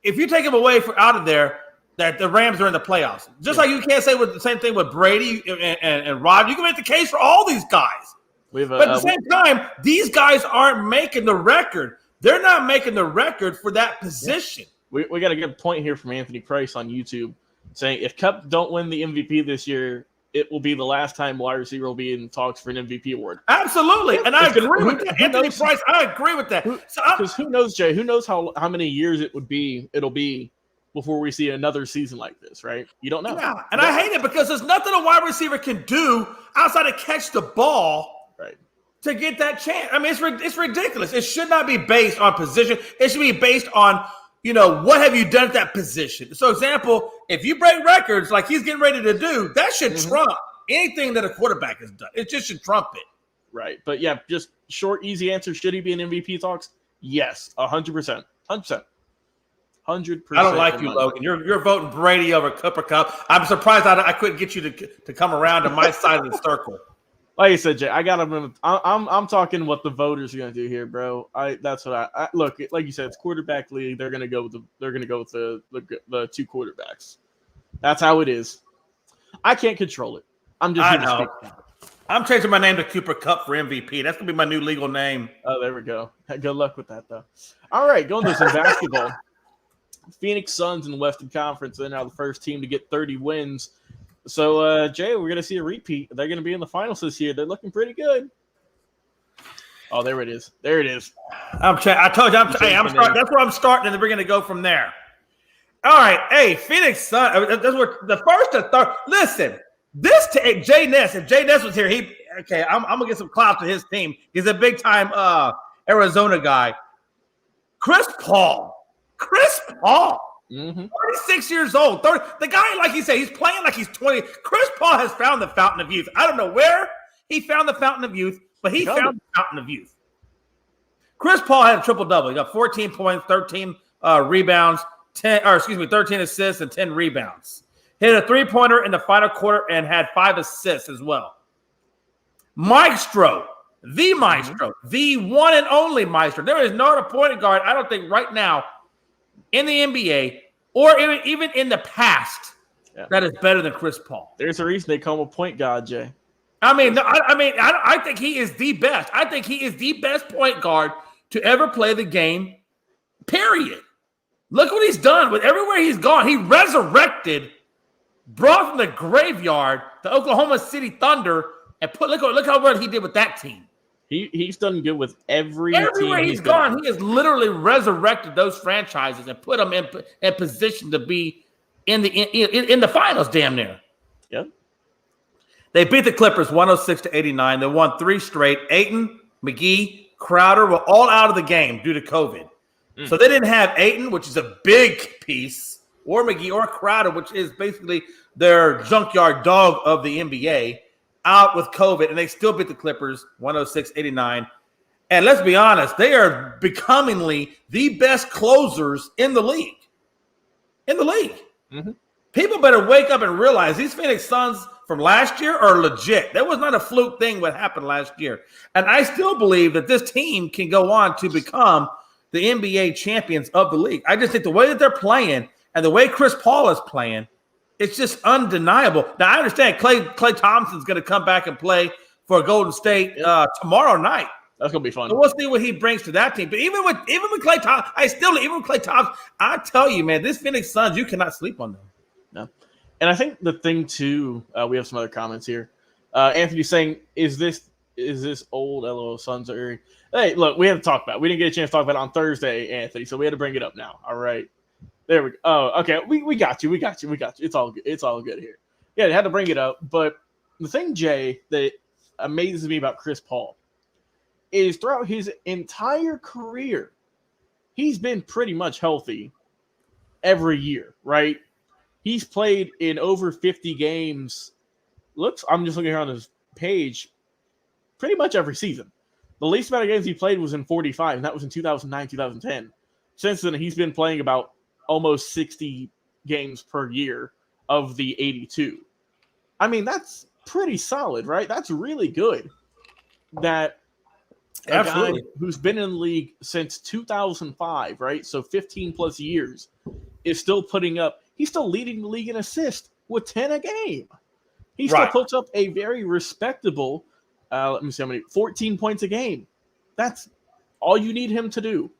if you take him away out of there, that the Rams are in the playoffs. Just like you can't say the same thing with Brady and Rod. You can make the case for all these guys. But at the same time, these guys aren't making the record. They're not making the record for that position. We got a good point here from Anthony Price on YouTube saying if Kupp don't win the MVP this year, it will be the last time wide receiver will be in talks for an MVP award. Absolutely. And I agree with that. Anthony Price, I agree with that. Because who knows, Jay? Who knows how many years it'll be before we see another season like this, right? You don't know. Yeah, and I hate it because there's nothing a wide receiver can do outside of catch the ball to get that chance. It's ridiculous. It should not be based on position. It should be based on, what have you done at that position? So, example, if you break records like he's getting ready to do, that should trump anything that a quarterback has done. It just should trump it. Right. But, yeah, just short, easy answer. Should he be in MVP talks? Yes, 100%. 100%. 100%. I don't like you, Logan. You're voting Brady over Cooper Kupp. I'm surprised I couldn't get you to come around to my side of the circle. Like I said, Jay, I got him. I'm talking what the voters are going to do here, bro. That's what I look. Like you said, it's quarterback league. They're going to go with the two quarterbacks. That's how it is. I can't control it. I'm just. I know. I'm changing my name to Cooper Kupp for MVP. That's going to be my new legal name. Oh, there we go. Good luck with that, though. All right, going to some basketball. Phoenix Suns in the Western Conference. They're now the first team to get 30 wins. So, Jay, we're going to see a repeat. They're going to be in the finals this year. They're looking pretty good. Oh, there it is. There it is. I told you. I'm starting. That's where I'm starting, and then we're going to go from there. All right. Hey, Phoenix Suns. That's what the first to third. Listen, Jay Ness. If Jay Ness was here, I'm going to get some clout to his team. He's a big-time Arizona guy. Chris Paul. 36 years old. The guy, like you said, he's playing like he's 20. Chris Paul has found the fountain of youth. I don't know where he found the fountain of youth, but he found the fountain of youth. Chris Paul had a triple-double. He got 14 points, 13 rebounds, 13 assists, and 10 rebounds. Hit a three-pointer in the final quarter and had 5 assists as well. Maestro, the one and only maestro. There is no other point guard, I don't think, right now in the NBA or even in the past that is better than Chris Paul. There's a reason they call him a point guard, Jay. I think he is the best. I think he is the best point guard to ever play the game, period. Look what he's done with everywhere he's gone. He brought from the graveyard the Oklahoma City Thunder and look how well he did with that team. He's done good with everywhere he's gone. He has literally resurrected those franchises and put them in position to be in the finals, damn near. Yep. They beat the Clippers 106-89. They won 3 straight. Ayton, McGee, Crowder were all out of the game due to COVID. So they didn't have Ayton, which is a big piece, or McGee or Crowder, which is basically their junkyard dog of the NBA, out with COVID, and they still beat the Clippers 106-89. And let's be honest, they are becomingly the best closers in the league. Mm-hmm. People better wake up and realize these Phoenix Suns from last year are legit. That was not a fluke thing what happened last year. And I still believe that this team can go on to become the NBA champions of the league. I just think the way that they're playing and the way Chris Paul is playing, it's just undeniable. Now, I understand Klay Thompson's going to come back and play for Golden State tomorrow night. That's going to be fun. So we'll see what he brings to that team. But even with Klay Thompson, I tell you, man, this Phoenix Suns, you cannot sleep on them. No. And I think the thing, too, we have some other comments here. Anthony saying, is is this old? LOL, Suns are. Hey, look, we had to talk about it. We didn't get a chance to talk about it on Thursday, Anthony, so we had to bring it up now. All right. There we go. Oh, okay. We got you. It's all good. It's all good here. Yeah, they had to bring it up. But the thing, Jay, that amazes me about Chris Paul is throughout his entire career, he's been pretty much healthy every year, right? He's played in over 50 games. I'm just looking here on his page. Pretty much every season. The least amount of games he played was in 45, and that was in 2009, 2010. Since then, he's been playing about almost 60 games per year of the 82. I mean, that's pretty solid, right? That's really good. That a guy who's been in the league since 2005, right? So 15 plus years, is still putting up. He's still leading the league in assists with 10 a game. He still puts up a very respectable, let me see how many, 14 points a game. That's all you need him to do.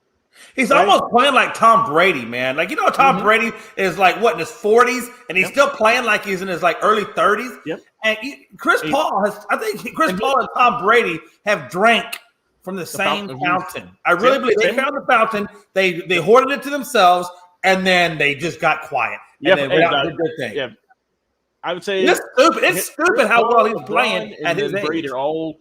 He's almost playing like Tom Brady, man. Like, Tom Brady is like, what, in his 40s? And he's still playing like he's in his, like, early 30s? Yep. And Chris Paul and Tom Brady have drank from the same fountain. I really believe they found the fountain. They hoarded it to themselves, and then they just got quiet. And they went out and did their thing. Yeah. I would say it's stupid. It's stupid how well he's playing at his age. Brady are all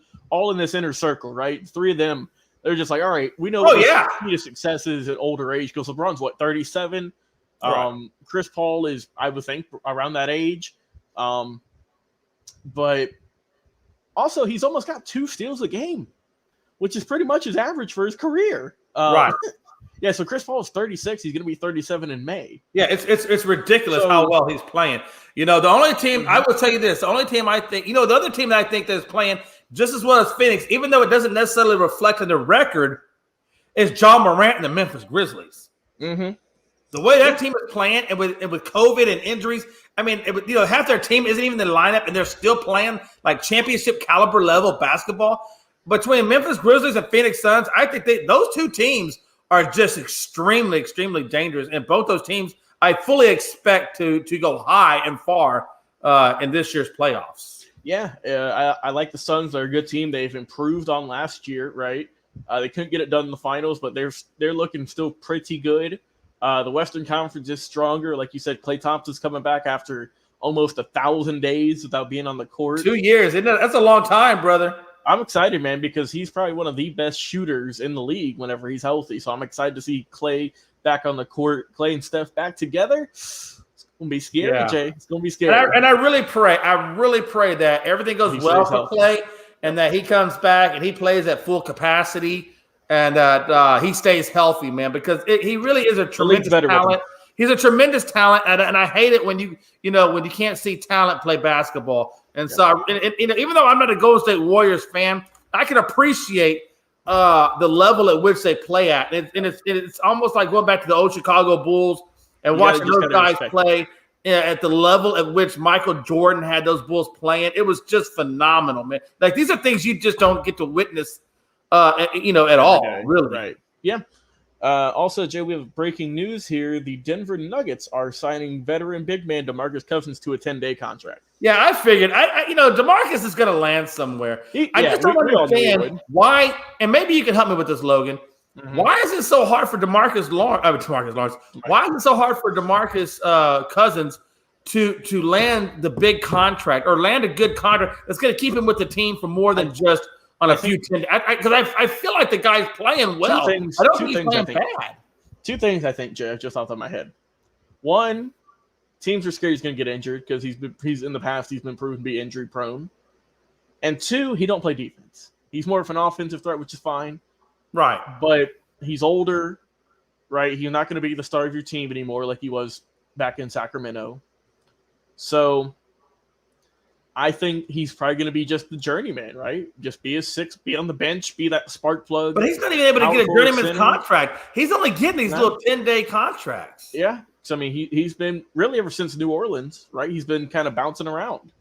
in this inner circle, right? Three of them, they're just like, all right, we know key to success is at older age because LeBron's 37. Right. Chris Paul is, I would think, around that age. But also he's almost got 2 steals a game, which is pretty much his average for his career. Right. Yeah, so Chris Paul is 36. He's going to be 37 in May. Yeah, it's ridiculous how well he's playing. The only team, I will tell you this, the only team I think, the other team that I think that's playing just as well as Phoenix, even though it doesn't necessarily reflect on the record, is John Morant and the Memphis Grizzlies. Mm-hmm. The way that team is playing, and with COVID and injuries, I mean, half their team isn't even in the lineup, and they're still playing like championship caliber level basketball. Between Memphis Grizzlies and Phoenix Suns, I think those two teams are just extremely, extremely dangerous. And both those teams, I fully expect to go high and far in this year's playoffs. Yeah, I like the Suns. They're a good team. They've improved on last year, right? They couldn't get it done in the finals, but they're looking still pretty good. The Western Conference is stronger. Like you said, Klay Thompson's coming back after almost 1,000 days without being on the court. 2 years, isn't it? That's a long time, brother. I'm excited, man, because he's probably one of the best shooters in the league whenever he's healthy. So I'm excited to see Klay back on the court. Klay and Steph back together. It's going to be scary, Jay. It's going to be scary. And I really pray that everything goes well for Klay and that he comes back and he plays at full capacity and he stays healthy, man, because he really is a tremendous talent. He's a tremendous talent, and I hate it when you can't see talent play basketball. And so, even though I'm not a Golden State Warriors fan, I can appreciate the level at which they play at. And it's almost like going back to the old Chicago Bulls and watching those guys play at the level at which Michael Jordan had those Bulls playing. It was just phenomenal, man. Like, these are things you just don't get to witness, at all, really. Right. Yeah. Also, Jay, we have breaking news here. The Denver Nuggets are signing veteran big man DeMarcus Cousins to a 10-day contract. Yeah, I figured. DeMarcus is going to land somewhere. I just don't understand why, and maybe you can help me with this, Logan. Mm-hmm. Why is it so hard for DeMarcus Lawrence? Why is it so hard for DeMarcus Cousins to land the big contract or land a good contract that's going to keep him with the team for more than just on a few 10? Because I feel like the guy's playing well. I don't think he's playing bad. 2 things I think, Jay, just off the top of my head. 1, teams are scared he's going to get injured because he's in the past he's been proven to be injury prone. And 2, he don't play defense. He's more of an offensive threat, which is fine. Right. But he's older, right? He's not going to be the star of your team anymore like he was back in Sacramento. So I think he's probably going to be just the journeyman, right? Just be a 6, be on the bench, be that spark plug. But he's not even able to get a journeyman's contract. He's only getting these little 10-day contracts. Yeah. So, I mean, he's been really ever since New Orleans, right? He's been kind of bouncing around.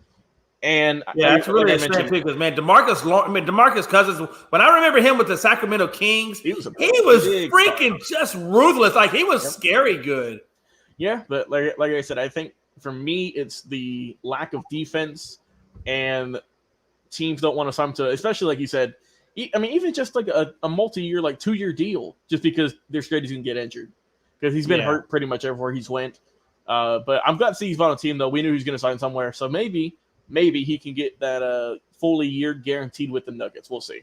And it's really a strange because, man, DeMarcus Cousins, when I remember him with the Sacramento Kings, he was freaking just ruthless. Like, he was scary good. Yeah, but like I said, I think for me, it's the lack of defense and teams don't want to sign him to, especially like you said. I mean, even just like a multi-year, like 2-year deal, just because they're scared he's gonna get injured because he's been hurt pretty much everywhere he's went. But I'm glad to see he's on a team though. We knew he was gonna sign somewhere, so maybe he can get that fully year guaranteed with the Nuggets. We'll see.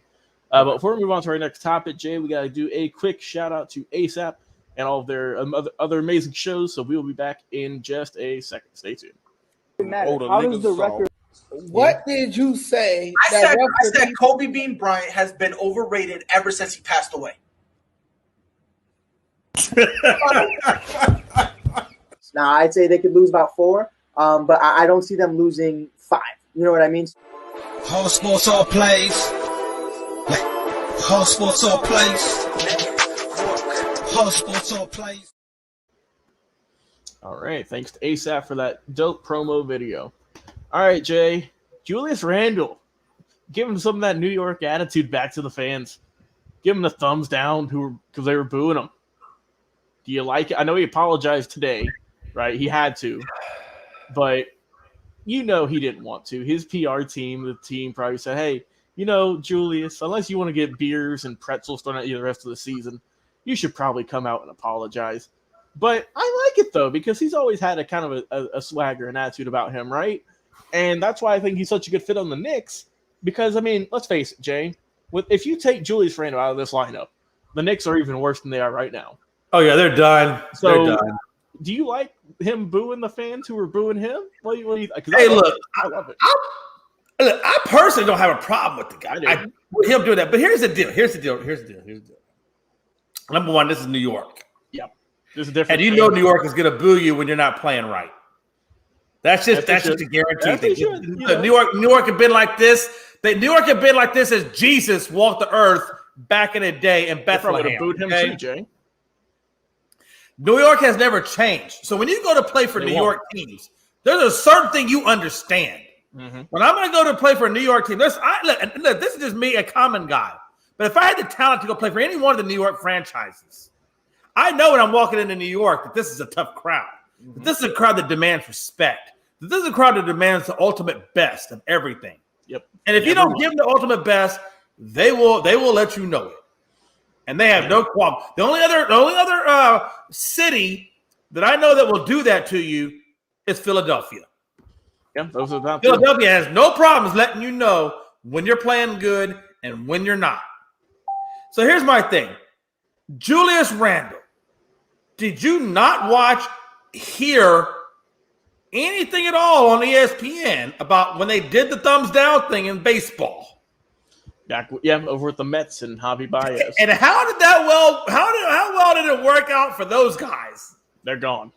But before we move on to our next topic, Jay, we got to do a quick shout out to ASAP and all of their other amazing shows. So we will be back in just a second. Stay tuned. How does the record? What did you say? I said Kobe Bean Bryant has been overrated ever since he passed away. Now, I'd say they could lose about 4, but I don't see them losing 5. You know what I mean? All sports, all plays. All sports, all plays. All sports, all plays. All right. Thanks to ASAP for that dope promo video. All right, Jay. Julius Randle. Give him some of that New York attitude back to the fans. Give him the thumbs down because they were booing him. Do you like it? I know he apologized today, right? He had to. But you know he didn't want to. His PR team, the team probably said, hey, you know, Julius, unless you want to get beers and pretzels thrown at you the rest of the season, you should probably come out and apologize. But I like it, though, because he's always had a kind of a swagger and attitude about him, right? And that's why I think he's such a good fit on the Knicks. Because, I mean, let's face it, Jay. If you take Julius Randle out of this lineup, the Knicks are even worse than they are right now. Oh, yeah, they're done. So, they're done. Do you like him booing the fans who were booing him? What do you hey, look, I love it. I personally don't have a problem with the guy. With him doing that. But here's the deal. Number one, this is New York. Yep. There's a difference. And you know New York is going to boo you when you're not playing right. That's just a guaranteed thing. New York had been like this. New York had been like this as Jesus walked the earth back in the day in Bethlehem. Would have booed him too, Jay. New York has never changed. So when you go to play for New York teams, there's a certain thing you understand. Mm-hmm. When I'm going to go to play for a New York team, look, this is just me, a common guy. But if I had the talent to go play for any one of the New York franchises, I know when I'm walking into New York that this is a tough crowd. Mm-hmm. That this is a crowd that demands respect. That this is a crowd that demands the ultimate best of everything. Yep. And if you don't give them the ultimate best, they will let you know it. And they have no qualm. The only other city that I know that will do that to you is Philadelphia. Yeah, those are about Philadelphia has no problems letting you know when you're playing good and when you're not. So here's my thing. Julius Randle, did you not hear anything at all on ESPN about when they did the thumbs down thing in baseball? Over with the Mets and Javi Baez. And how well did it work out for those guys? They're gone.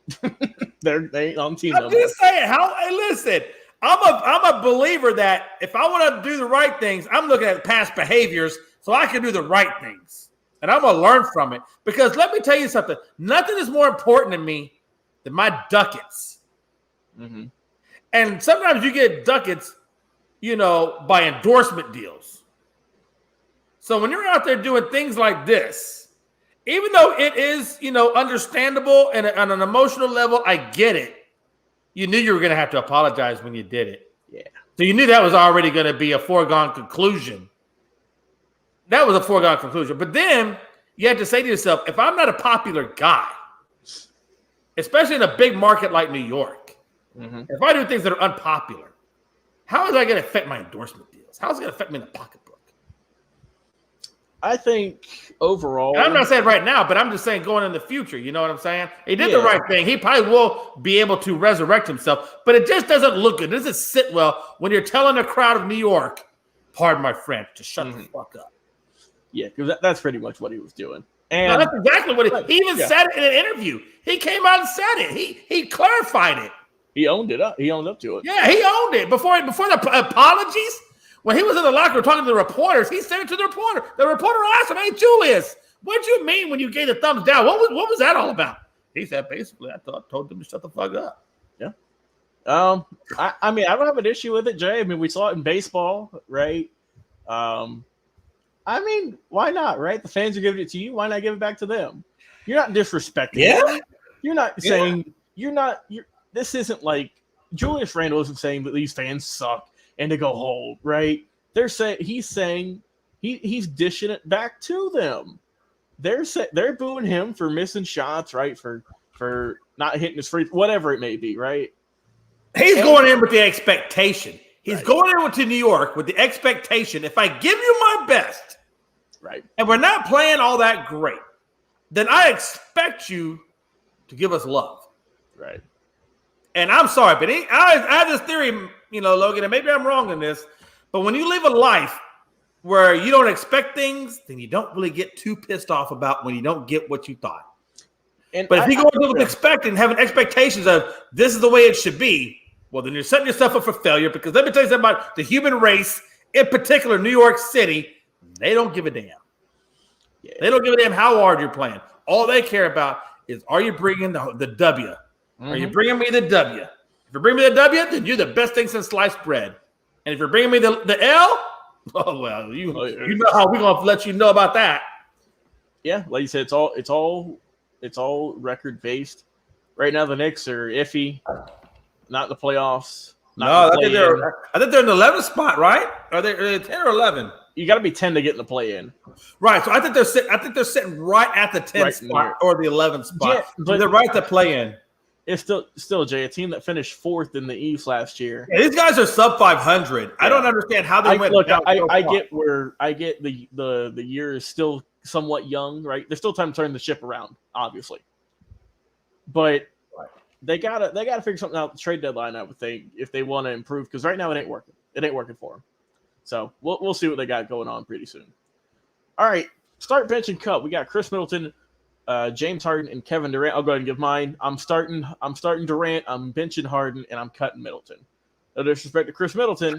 they ain't on team. I'm just saying. Listen, I'm a believer that if I want to do the right things, I'm looking at past behaviors so I can do the right things, and I'm gonna learn from it. Because let me tell you something: nothing is more important to me than my ducats. Mm-hmm. And sometimes you get ducats, by endorsement deals. So when you're out there doing things like this, even though it is, understandable and on an emotional level, I get it. You knew you were going to have to apologize when you did it. Yeah. So you knew that was already going to be a foregone conclusion. That was a foregone conclusion. But then you had to say to yourself, if I'm not a popular guy, especially in a big market like New York, mm-hmm. if I do things that are unpopular, how is that going to affect my endorsement deals? How is it going to affect me in the pocketbook? I think overall, and I'm not saying right now, but I'm just saying going in the future. You know what I'm saying? He did the right thing. He probably will be able to resurrect himself, but it just doesn't look good. It doesn't sit well when you're telling a crowd of New York, pardon my French, to shut the fuck up. Yeah, because that's pretty much what he was doing. And that's exactly what he even said it in an interview. He came out and said it. He clarified it. He owned it up. He owned up to it. Yeah, he owned it before the apologies. When he was in the locker room talking to the reporters, he said it to the reporter. The reporter asked him, "Hey, Julius, what did you mean when you gave the thumbs down? What was that all about?" He said, "Basically, I told them to shut the fuck up." Yeah. I mean, I don't have an issue with it, Jay. I mean, we saw it in baseball, right? I mean, why not, right? The fans are giving it to you. Why not give it back to them? You're not disrespecting them. You're not saying this isn't like Julius Randle isn't saying that these fans suck and to go hold, right? he's saying he's dishing it back to them. They're booing him for missing shots, right? For not hitting his free, whatever it may be, right? He's going in with the expectation. He's going in to New York with the expectation. If I give you my best, right, and we're not playing all that great, then I expect you to give us love, right? And I'm sorry, but I have this theory, Logan, and maybe I'm wrong in this, but when you live a life where you don't expect things, then you don't really get too pissed off about when you don't get what you thought. But if you go into with expecting, having expectations of this is the way it should be, well, then you're setting yourself up for failure, because let me tell you something about the human race, in particular New York City, they don't give a damn. Yeah. They don't give a damn how hard you're playing. All they care about is, are you bringing the W? Mm-hmm. Are you bringing me the W? If you bring me the W, then you're the best thing since sliced bread. And if you're bringing me the L, oh, well, you know how we're going to let you know about that. Yeah, like you said, it's all record based. Right now, the Knicks are iffy, not in the playoffs. I think they're in the 11th spot, right? Are they 10 or 11? You got to be 10 to get in the play-in, right? So I think they're sitting right at the 10th spot or the 11th spot. Yeah, but they're right to play-in. It's still Jay, a team that finished 4th in the East last year. Yeah, these guys are sub 500. Yeah. I don't understand how they went. Look, I get the year is still somewhat young, right? There's still time to turn the ship around, obviously, but they gotta figure something out at the trade deadline, I would think, if they want to improve, because right now it ain't working. It ain't working for them. So we'll see what they got going on pretty soon. All right, start, bench, and cut. We got Chris Middleton, James Harden, and Kevin Durant. I'll go ahead and give mine. I'm starting Durant, I'm benching Harden, and I'm cutting Middleton. No disrespect to Chris Middleton.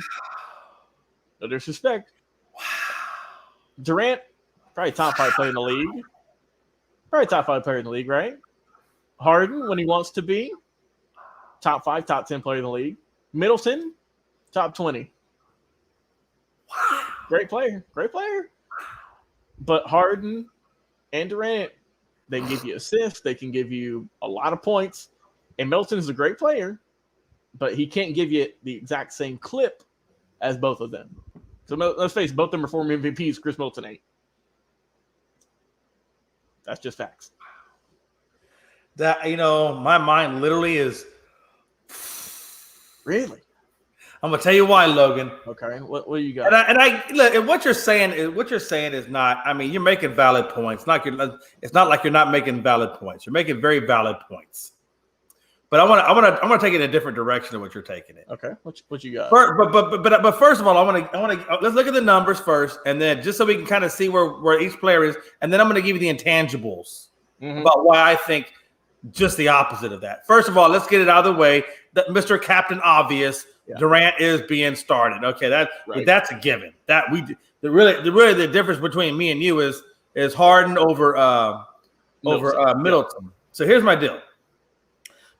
No disrespect. Durant, probably top 5 player in the league. Probably top 5 player in the league, right? Harden, when he wants to be, top 5, top 10 player in the league. Middleton, top 20. Wow. Great player. But Harden and Durant, they can give you assists. They can give you a lot of points. And Middleton is a great player, but he can't give you the exact same clip as both of them. So let's face it, both of them are former MVPs. Chris Middleton ain't. That's just facts. That, my mind literally is. Really? I'm gonna tell you why, Logan. Okay, what do you got? And I look, and what you're saying is not. I mean, you're making valid points. It's not like you're not making valid points. You're making very valid points. But I want to take it in a different direction of what you're taking it. Okay, what you got? But first of all, I want to let's look at the numbers first, and then just so we can kind of see where each player is, and then I'm going to give you the intangibles about why I think just the opposite of that. First of all, let's get it out of the way. That Mr. Captain Obvious. Yeah. Durant is being started. Okay, that's a given. That the difference between me and you is Harden over Middleton. So here's my deal.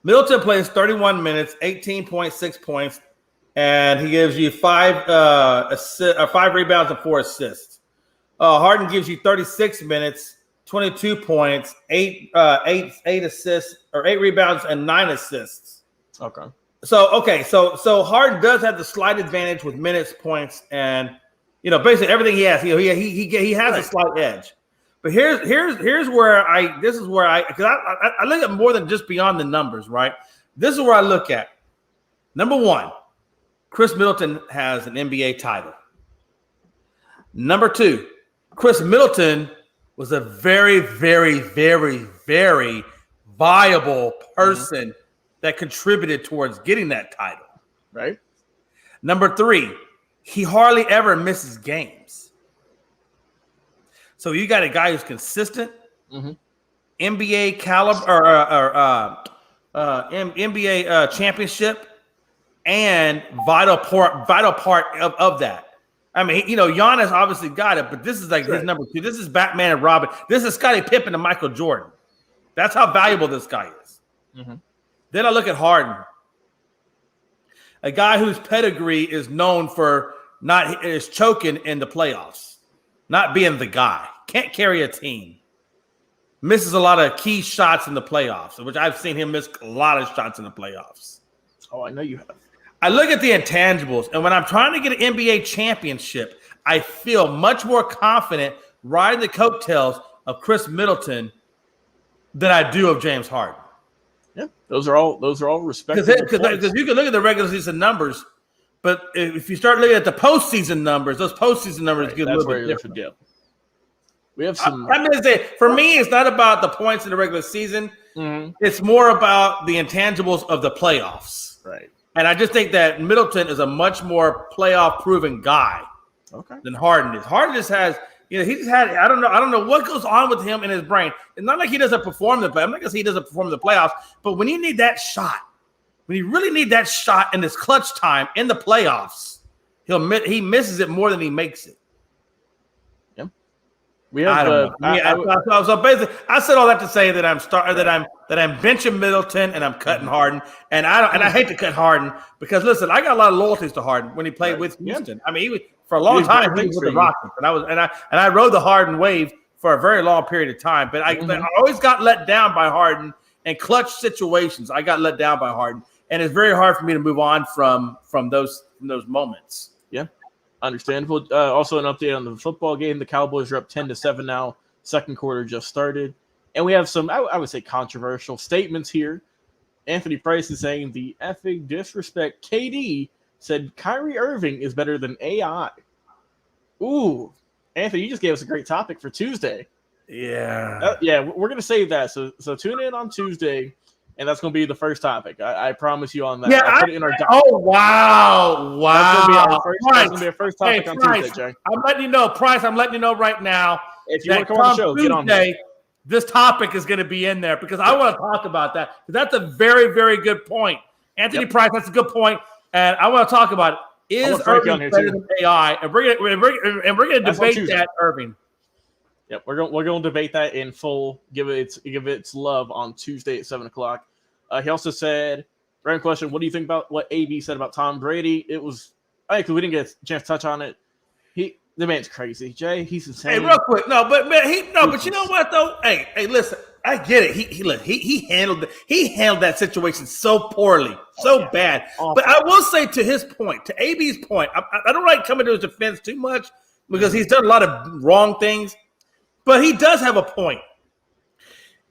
Middleton plays 31 minutes, 18.6 points, and he gives you 5 rebounds and 4 assists. Harden gives you 36 minutes, 22 points, 8 assists or 8 rebounds and 9 assists. Okay. So Harden does have the slight advantage with minutes, points, and basically everything he has. He has a slight edge. But here's where I look at more than just beyond the numbers, right? This is where I look at. Number 1, Chris Middleton has an NBA title. Number 2, Chris Middleton was a very, very, very, very viable person that contributed towards getting that title. Right. Number 3, he hardly ever misses games. So you got a guy who's consistent, NBA caliber or NBA championship, and vital part of that. I mean, Giannis obviously got it, but this is like his number 2. This is Batman and Robin. This is Scottie Pippen and Michael Jordan. That's how valuable this guy is. Then I look at Harden, a guy whose pedigree is known for is choking in the playoffs, not being the guy, can't carry a team, misses a lot of key shots in the playoffs, which I've seen him miss a lot of shots in the playoffs. Oh, I know you have. I look at the intangibles, and when I'm trying to get an NBA championship, I feel much more confident riding the coattails of Chris Middleton than I do of James Harden. Yeah, those are all respectable. Because you can look at the regular season numbers, but if you start looking at the postseason numbers, those postseason numbers get a little bit different. We have some. I'm going to say, for me, it's not about the points in the regular season. Mm-hmm. It's more about the intangibles of the playoffs. Right. And I just think that Middleton is a much more playoff-proven guy than Harden is. Harden just has, he just had. I don't know what goes on with him in his brain. It's not like he doesn't perform the playoffs. I'm not going to say he doesn't perform the playoffs, but when you need that shot, when you really need that shot in this clutch time in the playoffs, he misses it more than he makes it. We have. So basically, I said all that to say that I'm benching Middleton and I'm cutting Harden, and I hate to cut Harden because listen, I got a lot of loyalties to Harden when he played with Houston. I mean, for a long time he was with the Rockets, and I rode the Harden wave for a very long period of time. But I always got let down by Harden in clutch situations. I got let down by Harden, and it's very hard for me to move on from those moments. Yeah. Understandable. Also, an update on the football game. The Cowboys are up 10-7 now. Second quarter just started. And we have some, I would say, controversial statements here. Anthony Price is saying the effing disrespect. KD said Kyrie Irving is better than AI. Ooh. Anthony, you just gave us a great topic for Tuesday. Yeah. We're going to save that. So tune in on Tuesday. And that's going to be the first topic. I promise you on that. Yeah, I'll put it in our oh, wow. That's going to be our first topic on Price, Tuesday, Jay. I'm letting you know, Price, I'm letting you know right now. If you want to come on the show, get on here. This topic is going to be in there because I want to talk about that. That's a very, very good point. Anthony Price, that's a good point. And I want to talk about it. Is Irving better than AI? And we're going to debate that, Irving. Yep, we're going to debate that in full. Give it its love on Tuesday at 7:00. He also said, random question: what do you think about what AB said about Tom Brady? It was, because we didn't get a chance to touch on it. The man's crazy, Jay. He's insane. Hey, real quick, but you know what though? Hey, listen, I get it. He handled that situation so poorly, bad. Awful. But I will say to his point, to AB's point, I don't like coming to his defense too much because he's done a lot of wrong things. But he does have a point.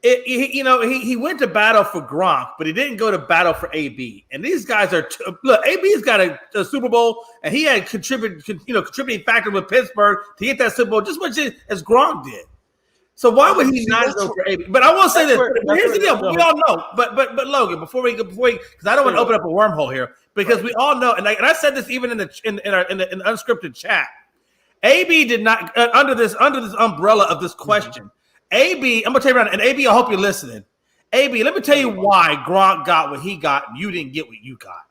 He went to battle for Gronk, but he didn't go to battle for AB. And these guys are look. AB's got a Super Bowl, and he had contributing factor with Pittsburgh to get that Super Bowl just as much as Gronk did. So why would he not go for AB? But I will say this. Here's the deal. We all know. But Logan, before we because I don't want to open up a wormhole here because we all know, and I said this even in the unscripted chat. AB did not under this umbrella of this question. AB, I'm gonna tell you right now, and AB, I hope you're listening. AB, let me tell you why Gronk got what he got and you didn't get what you got.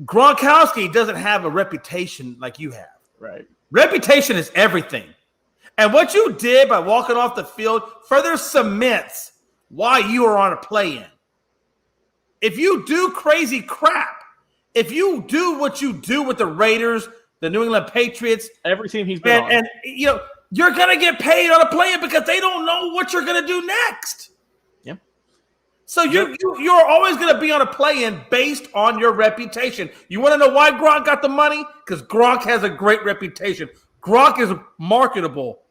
Gronkowski doesn't have a reputation like you have. Right. Reputation is everything. And what you did by walking off the field further cements why you are on a play-in. If you do crazy crap, if you do what you do with the Raiders, the New England Patriots, every team he's been on, and you're gonna get paid on a play-in because they don't know what you're gonna do next. Yep. So you're always gonna be on a play-in based on your reputation. You want to know why Gronk got the money? Because Gronk has a great reputation. Gronk is marketable.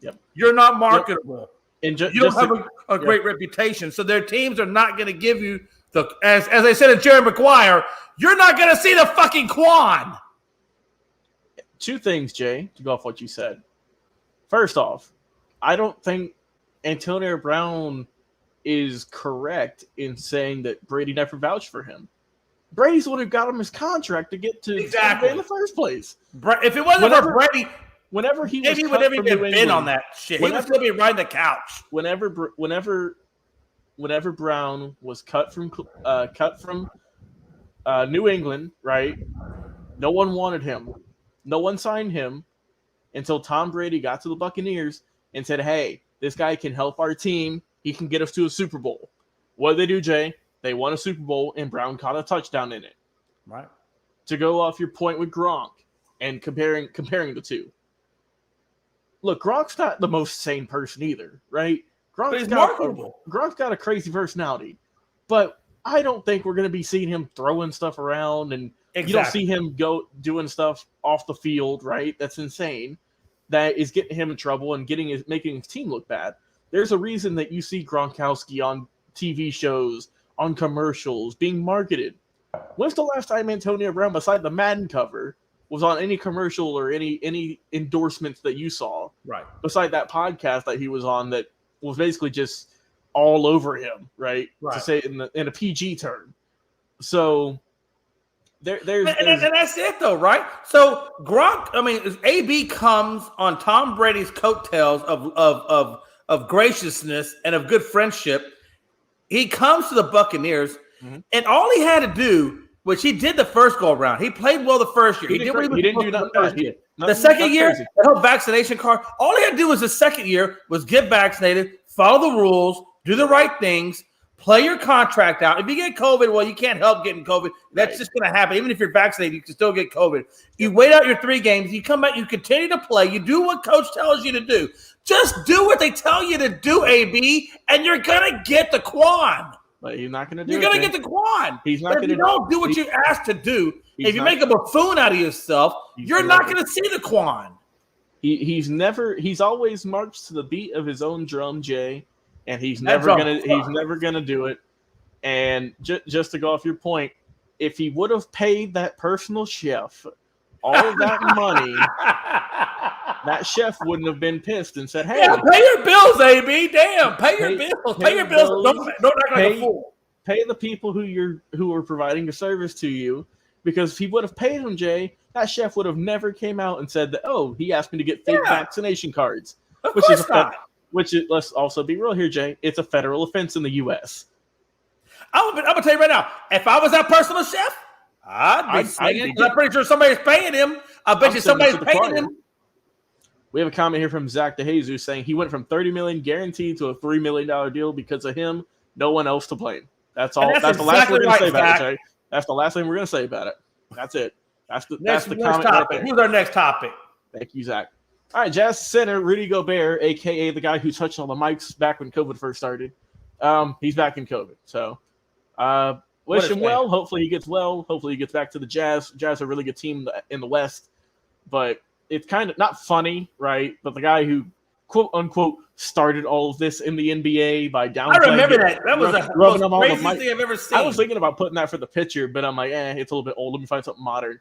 Yep. You're not marketable. And you don't have a great reputation. So their teams are not going to give you as I said to Jerry Maguire, you're not going to see the fucking Quan. Two things, Jay, to go off what you said. First off, I don't think Antonio Brown is correct in saying that Brady never vouched for him. Brady's would have got him his contract to get to exactly in the first place. If it wasn't for Brady, whenever he was maybe would never even been on that shit. He would still be riding the couch. Whenever Brown was cut from New England, right? No one wanted him. No one signed him until Tom Brady got to the Buccaneers and said, "Hey, this guy can help our team. He can get us to a Super Bowl." What did they do, Jay? They won a Super Bowl, and Brown caught a touchdown in it. Right. To go off your point with Gronk and comparing the two. Look, Gronk's not the most sane person either, right? Gronk's got a crazy personality. But I don't think we're going to be seeing him throwing stuff around, and you don't see him go doing stuff off the field, right? That's insane. That is getting him in trouble and making his team look bad. There's a reason that you see Gronkowski on TV shows, on commercials, being marketed. When's the last time Antonio Brown, beside the Madden cover, was on any commercial or any endorsements that you saw? Right. Beside that podcast that he was on that was basically just all over him, right? To say it in a PG term. So there's and that's it though, right? So AB comes on Tom Brady's coattails of graciousness and of good friendship. He comes to the Buccaneers, and all he had to do, which he did the first go around, he played well the first year. He didn't do nothing. The second year, the whole vaccination card, all he had to do was the second year was get vaccinated, follow the rules, do the right things, play your contract out. If you get COVID, well, you can't help getting COVID. That's just going to happen. Even if you're vaccinated, you can still get COVID. You wait out your 3 games. You come back. You continue to play. You do what coach tells you to do. Just do what they tell you to do, AB, and you're going to get the Quan. But he's not going to do You're it. You're going to get the Quan. He's not going to do what you're asked to do. If you make a buffoon out of yourself, you're not going to see the Quan. He's always marched to the beat of his own drum, Jay. And he's never gonna do it. And just to go off your point, if he would have paid that personal chef all of that money, that chef wouldn't have been pissed and said, "Hey, pay your bills, AB. Damn, pay your bills. Pay your bills. Don't act like a fool. Pay the people who are providing a service to you, because if he would have paid him, Jay, that chef would have never came out and said that. Oh, he asked me to get fake vaccination cards, Which is, let's also be real here, Jay. It's a federal offense in the U.S. I'm gonna tell you right now. If I was that personal chef, I'd be singing. I'm pretty sure somebody's paying him. I bet you somebody's paying him. We have a comment here from Zach DeJesus saying he went from $30 million guaranteed to a $3 million deal because of him. No one else to blame. That's all. That's the last we're gonna say about it, Jay. That's the last thing we're gonna say about it. That's it. That's the comment topic. Right there. Who's our next topic? Thank you, Zach. All right, Jazz center Rudy Gobert, a.k.a. the guy who touched all the mics back when COVID first started. He's back in COVID. So wish him well. Hopefully he gets well. Hopefully he gets back to the Jazz. Jazz are a really good team in the West. But it's kind of not funny, right? But the guy who, quote, unquote, started all of this in the NBA by downplaying. I remember that. That was the most craziest thing I've ever seen. I was thinking about putting that for the picture, but I'm like, it's a little bit old. Let me find something modern.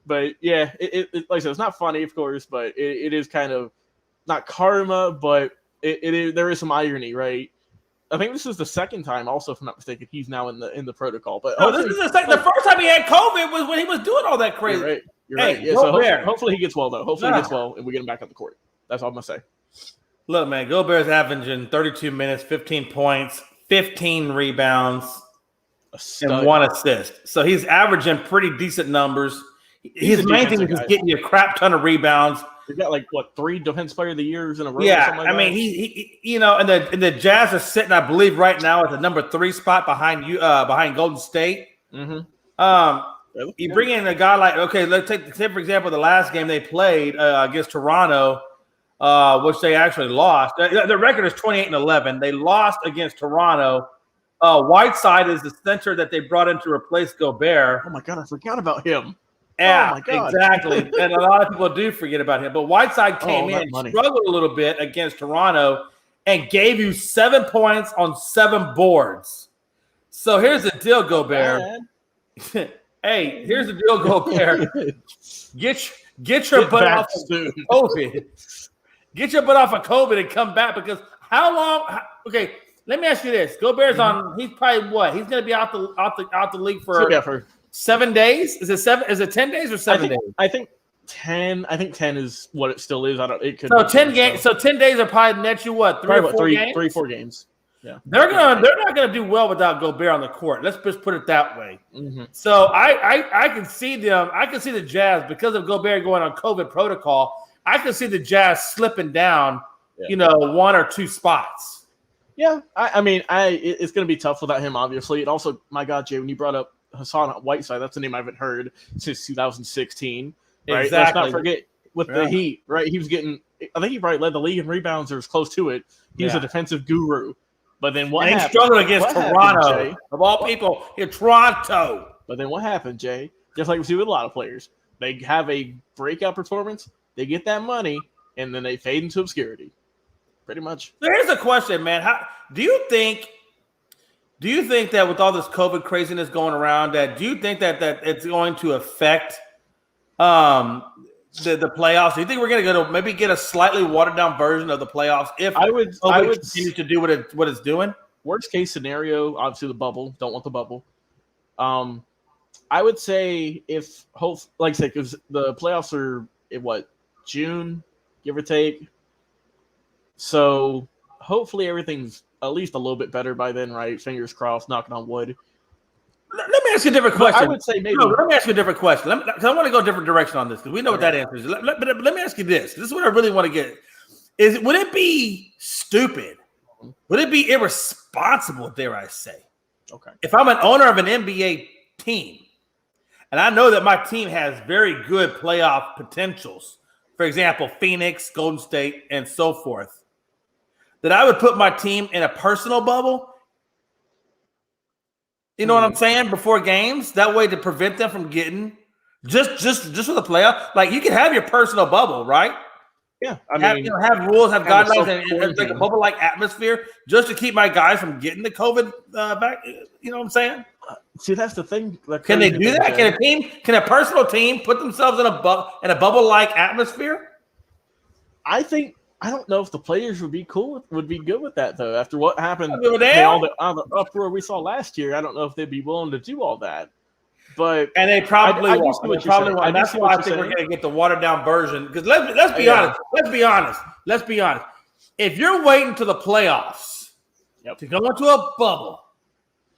But yeah, it like I said, it's not funny, of course, but it is kind of not karma, but there is some irony, right? I think this is the second time, also, if I'm not mistaken, he's now in the protocol. But this is the first time he had COVID was when he was doing all that crazy. You're right. Yeah, so hopefully he gets well, though. Hopefully he gets well, and we get him back on the court. That's all I'm gonna say. Look, man, Gobert's averaging 32 minutes, 15 points, 15 rebounds, and 1 assist. So he's averaging pretty decent numbers. His main thing is just getting you a crap ton of rebounds. He's got 3 Defense Player of the Years in a row. Yeah, I mean, he and the Jazz are sitting, I believe, right now at the number 3 spot behind Golden State. Mm-hmm. You bring in a guy like, okay, let's take for example the last game they played against Toronto, which they actually lost. The record is 28-11. They lost against Toronto. Whiteside is the center that they brought in to replace Gobert. Oh my God, I forgot about him. Yeah, exactly. And a lot of people do forget about him. But Whiteside came in, struggled a little bit against Toronto, and gave you 7 points on 7 boards. So here's the deal, Gobert. Hey, here's the deal, Gobert. Get your butt off of COVID. Get your butt off of COVID and come back, because how long? Okay, let me ask you this: Gobert's on. He's probably what? He's going to be out the league for 7 days. Is it 7? Is it 10 days or 7 days? I think 10. I think 10 is what it still is. It could. So 10 games. So 10 days are probably net you what? 3 or 4 games? 3 or 4 games. Yeah. They're not gonna do well without Gobert on the court. Let's just put it that way. Mm-hmm. So I can see them. I can see the Jazz, because of Gobert going on COVID protocol. I can see the Jazz slipping down, 1 or 2 spots. Yeah, I mean, it's going to be tough without him, obviously. And also, my God, Jay, when you brought up Hassan Whiteside, that's a name I haven't heard since 2016. Right? Exactly. Let's not forget with the Heat, right? He was getting, I think he probably led the league in rebounds or was close to it. He was a defensive guru. But then what And happened? they struggled against Toronto, Jay? of all people, in Toronto. But then what happened, Jay? Just like we see with a lot of players, they have a breakout performance, they get that money, and then they fade into obscurity. Pretty much. So here's a question, man. How do you think that with all this COVID craziness going around, do you think that it's going to affect the playoffs? Do you think we're going to maybe get a slightly watered down version of the playoffs if I would continue to do what it's doing? Worst case scenario, obviously the bubble. Don't want the bubble. I would say like I said, because the playoffs are in June, give or take. So hopefully everything's at least a little bit better by then, right? Fingers crossed, knocking on wood. Let me ask you a different question. I would say maybe. No, let me ask you a different question. Because I want to go a different direction on this because we know what that answer is. But let me ask you this. This is what I really want to get. Would it be stupid? Would it be irresponsible, dare I say? Okay. If I'm an owner of an NBA team and I know that my team has very good playoff potentials, for example, Phoenix, Golden State, and so forth, that I would put my team in a personal bubble. You know what I'm saying? Before games, that way to prevent them from getting just for the playoff. Like you can have your personal bubble, right? Yeah, have rules, have guidelines, and like a bubble-like atmosphere, just to keep my guys from getting the COVID back. You know what I'm saying? See, that's the thing. Can they do that? Can a personal team put themselves in a bubble-like atmosphere? I don't know if the players would be good with that though. After what happened, all the uproar we saw last year, I don't know if they'd be willing to do all that. But they probably won't. That's why I think we're going to get the watered down version. Because let's be honest. Let's be honest. If you're waiting to the playoffs to go into a bubble,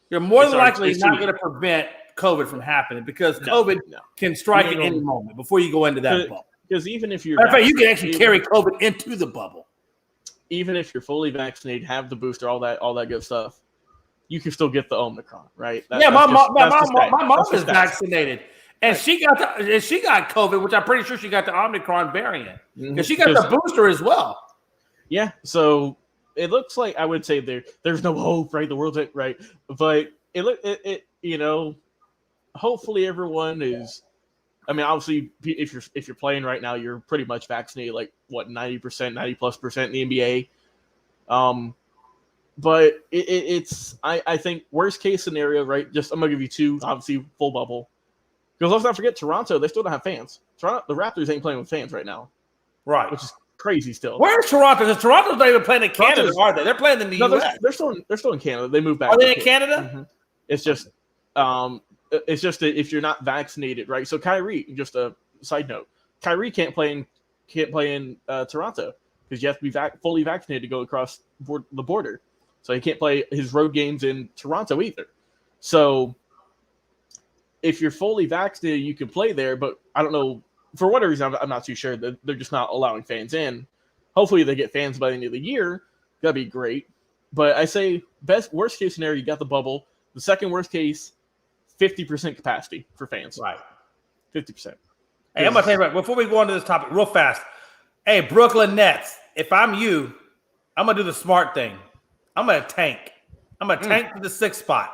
you're more than likely not going to prevent COVID from happening because COVID can strike at any moment before you go into that bubble. Because even if you're, you can actually carry COVID into the bubble. Even if you're fully vaccinated, have the booster, all that good stuff, you can still get the Omicron, right? My mom is vaccinated, and she got COVID, which I'm pretty sure she got the Omicron variant, and she got the booster as well. Yeah, so it looks like I would say there's no hope, right? The world's right, but it hopefully everyone is. I mean, obviously, if you're playing right now, you're pretty much vaccinated, like 90%, 90+% in the NBA. But it's I think worst case scenario, right? Just I'm gonna give you two, obviously full bubble. Because let's not forget Toronto, they still don't have fans. The Raptors ain't playing with fans right now, right? Which is crazy still. Where's Toronto? Because Toronto's not even playing in Canada, are they? They're playing in the US. They're still in Canada. They moved back. Are they in Canada? Mm-hmm. It's just that if you're not vaccinated, right? So Kyrie, just a side note, Kyrie can't play in Toronto because you have to be fully vaccinated to go across the border. So he can't play his road games in Toronto either. So if you're fully vaccinated, you can play there. But I don't know, for whatever reason, I'm not too sure. They're just not allowing fans in. Hopefully they get fans by the end of the year. That'd be great. But I say worst case scenario, you got the bubble. The second worst case, 50% capacity for fans. Right. 50%. Hey, I'm going to tell you right, before we go on to this topic real fast. Hey, Brooklyn Nets, if I'm you, I'm going to do the smart thing. I'm going to tank. I'm going to tank to the 6th spot.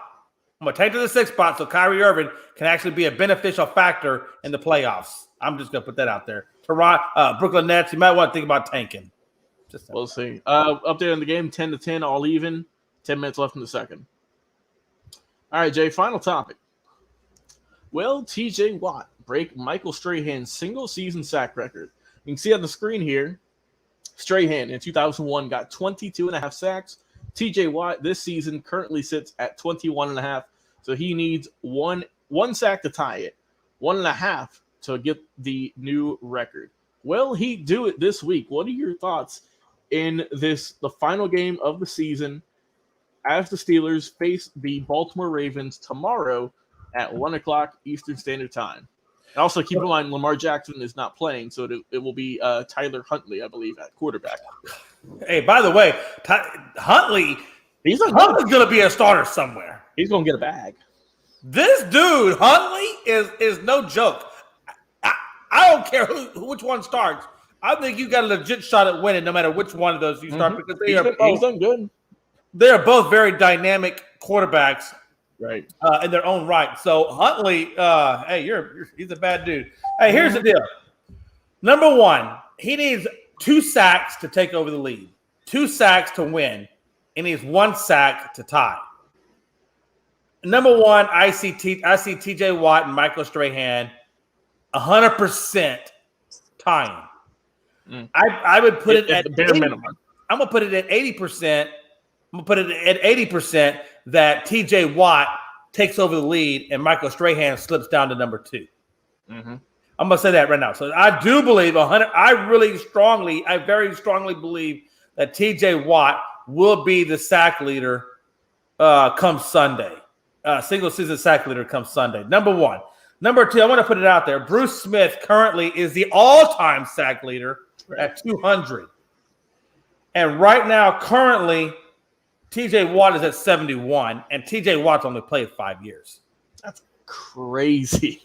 I'm going to tank to the 6th spot so Kyrie Irving can actually be a beneficial factor in the playoffs. I'm just going to put that out there. Brooklyn Nets, you might want to think about tanking. We'll see. Update on the game, 10-10, all even. 10 minutes left in the second. All right, Jay, final topic. Will TJ Watt break Michael Strahan's single-season sack record? You can see on the screen here, Strahan in 2001 got 22.5 sacks. TJ Watt this season currently sits at 21.5, so he needs one sack to tie it, 1.5 to get the new record. Will he do it this week? What are your thoughts in the final game of the season as the Steelers face the Baltimore Ravens tomorrow at 1 o'clock Eastern Standard Time? And also keep in mind, Lamar Jackson is not playing, so it will be Tyler Huntley, I believe, at quarterback. Hey, by the way, Huntley's going to be a starter somewhere. He's going to get a bag. This dude, Huntley, is no joke. I don't care which one starts. I think you got a legit shot at winning no matter which one of those you start because he's done good. they're both very dynamic quarterbacks, right? In their own right. So Huntley, hey, he's a bad dude. Hey, here's the deal. Number one, he needs 2 sacks to take over the lead, 2 sacks to win, and he needs 1 sack to tie. Number one, I see T.J. Watt and Michael Strahan 100% tying. I would put it at the bare minimum. I'm gonna put it at 80%. I'm gonna put it at 80% that T.J. Watt takes over the lead and Michael Strahan slips down to number 2. I'm gonna say that right now. So I do believe I very strongly believe that T.J. Watt will be the sack leader come Sunday. Single season sack leader comes Sunday. Number one. Number two, I want to put it out there. Bruce Smith currently is the all-time sack leader at 200. And right now, currently, T.J. Watt is at 71, and T.J. Watt's only played 5 years. That's crazy.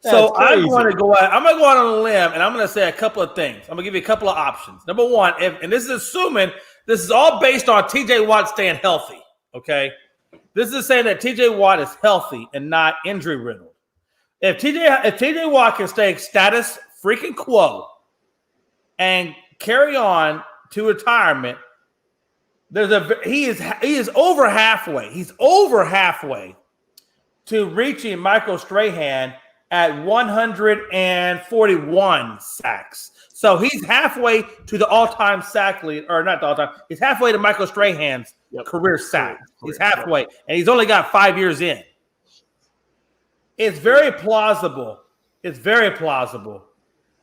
So I'm going to go out on a limb, and I'm going to say a couple of things. I'm going to give you a couple of options. Number one, and this is assuming this is all based on T.J. Watt staying healthy, okay? This is saying that T.J. Watt is healthy and not injury-riddled. If T.J. Watt can stay status freaking quo and carry on to retirement, he is over halfway. He's over halfway to reaching Michael Strahan at 141 sacks. So he's halfway to the all-time sack lead, or not the all-time. He's halfway to Michael Strahan's career sack. He's halfway, and he's only got 5 years in. It's very plausible. It's very plausible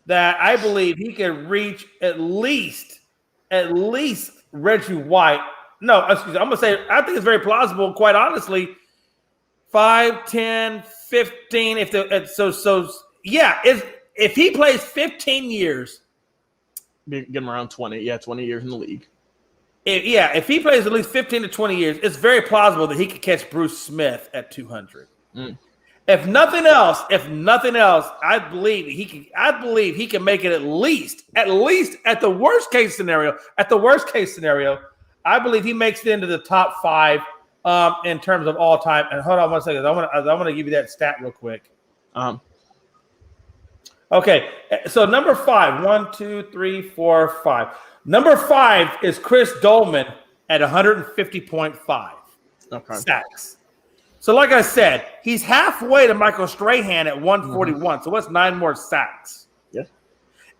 that I believe he can reach at least Reggie White. No, excuse me. I'm going to say I think it's very plausible, quite honestly, 5, 10, 15. If he plays 15 years. Get him around 20. Yeah, 20 years in the league. If he plays at least 15 to 20 years, it's very plausible that he could catch Bruce Smith at 200. If nothing else, I believe he can make it at least at the worst case scenario. At the worst case scenario, I believe he makes it into the top 5 in terms of all time. And hold on one second, I want to give you that stat real quick. Okay, so number 5, 1, 2, 3, 4, 5. Number 5 is Chris Dolman at 150.5 sacks. So like I said, he's halfway to Michael Strahan at 141. So what's 9 more sacks? Yeah.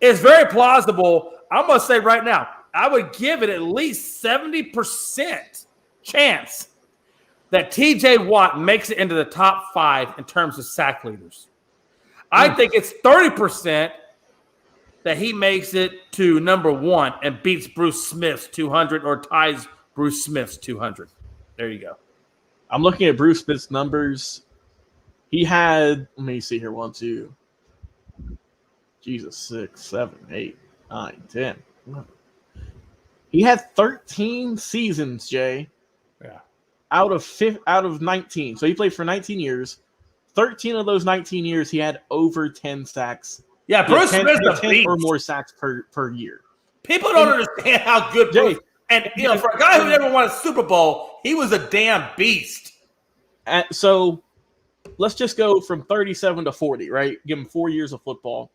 It's very plausible. I'm going to say right now, I would give it at least 70% chance that T.J. Watt makes it into the top 5 in terms of sack leaders. I think it's 30% that he makes it to number 1 and beats Bruce Smith's 200 or ties Bruce Smith's 200. There you go. I'm looking at Bruce Smith's numbers. He had, let me see here, 1, 2, 6, 7, 8, 9, 10. 11. He had 13 seasons, Jay. Yeah. Out of 19. So he played for 19 years. 13 of those 19 years, he had over 10 sacks. Yeah, Bruce Smith's a 10 beast. or more sacks per year. People don't understand how good Bruce. And for a guy who never won a Super Bowl, he was a damn beast. So let's just go from 37 to 40, right? Give him 4 years of football.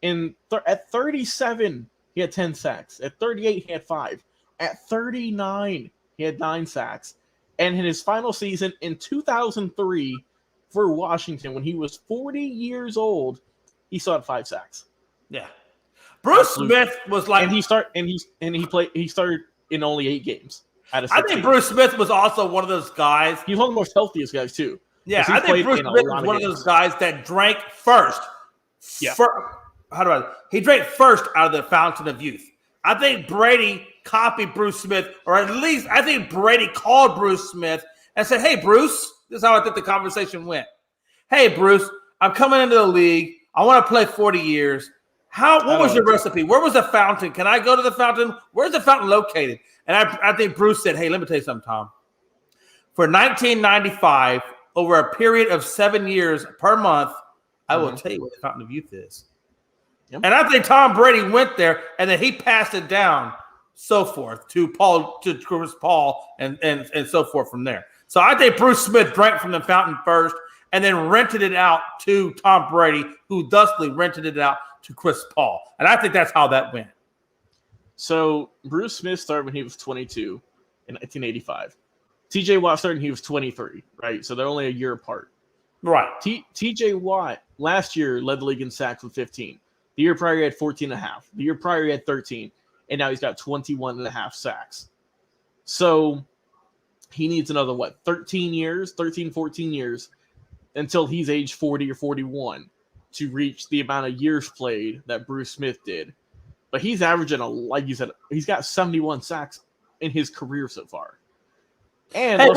At 37, he had 10 sacks. At 38, he had 5. At 39, he had 9 sacks. And in his final season in 2003 for Washington, when he was 40 years old, he still had 5 sacks. Yeah. Bruce Smith was like, and he started in only 8 games. I think Bruce Smith was also one of those guys. He's one of the most healthiest guys too. Yeah, I think Bruce Smith was one of those guys that drank first. Yeah. He drank first out of the fountain of youth. I think Brady copied Bruce Smith, or at least I think Brady called Bruce Smith and said, "Hey, Bruce, this is how I think the conversation went. Hey, Bruce, I'm coming into the league. I want to play 40 years. What was your recipe? Where was the fountain? Can I go to the fountain? Where's the fountain located?" And I think Bruce said, "Hey, let me tell you something, Tom. For 1995, over a period of 7 years per month, I will tell you where the fountain of youth is." Yep. And I think Tom Brady went there, and then he passed it down so forth, to Chris Paul, and so forth from there. So I think Bruce Smith drank from the fountain first and then rented it out to Tom Brady, who thusly rented it out to Chris Paul. And I think that's how that went. So Bruce Smith started when he was 22 in 1985. TJ Watt started when he was 23, right? So they're only a year apart. Right. TJ Watt last year led the league in sacks with 15. The year prior he had 14.5. The year prior he had 13. And now he's got 21.5 sacks. So he needs another, 13 years, 14 years until he's age 40 or 41 to reach the amount of years played that Bruce Smith did. But he's averaging, like you said, he's got 71 sacks in his career so far. And hey,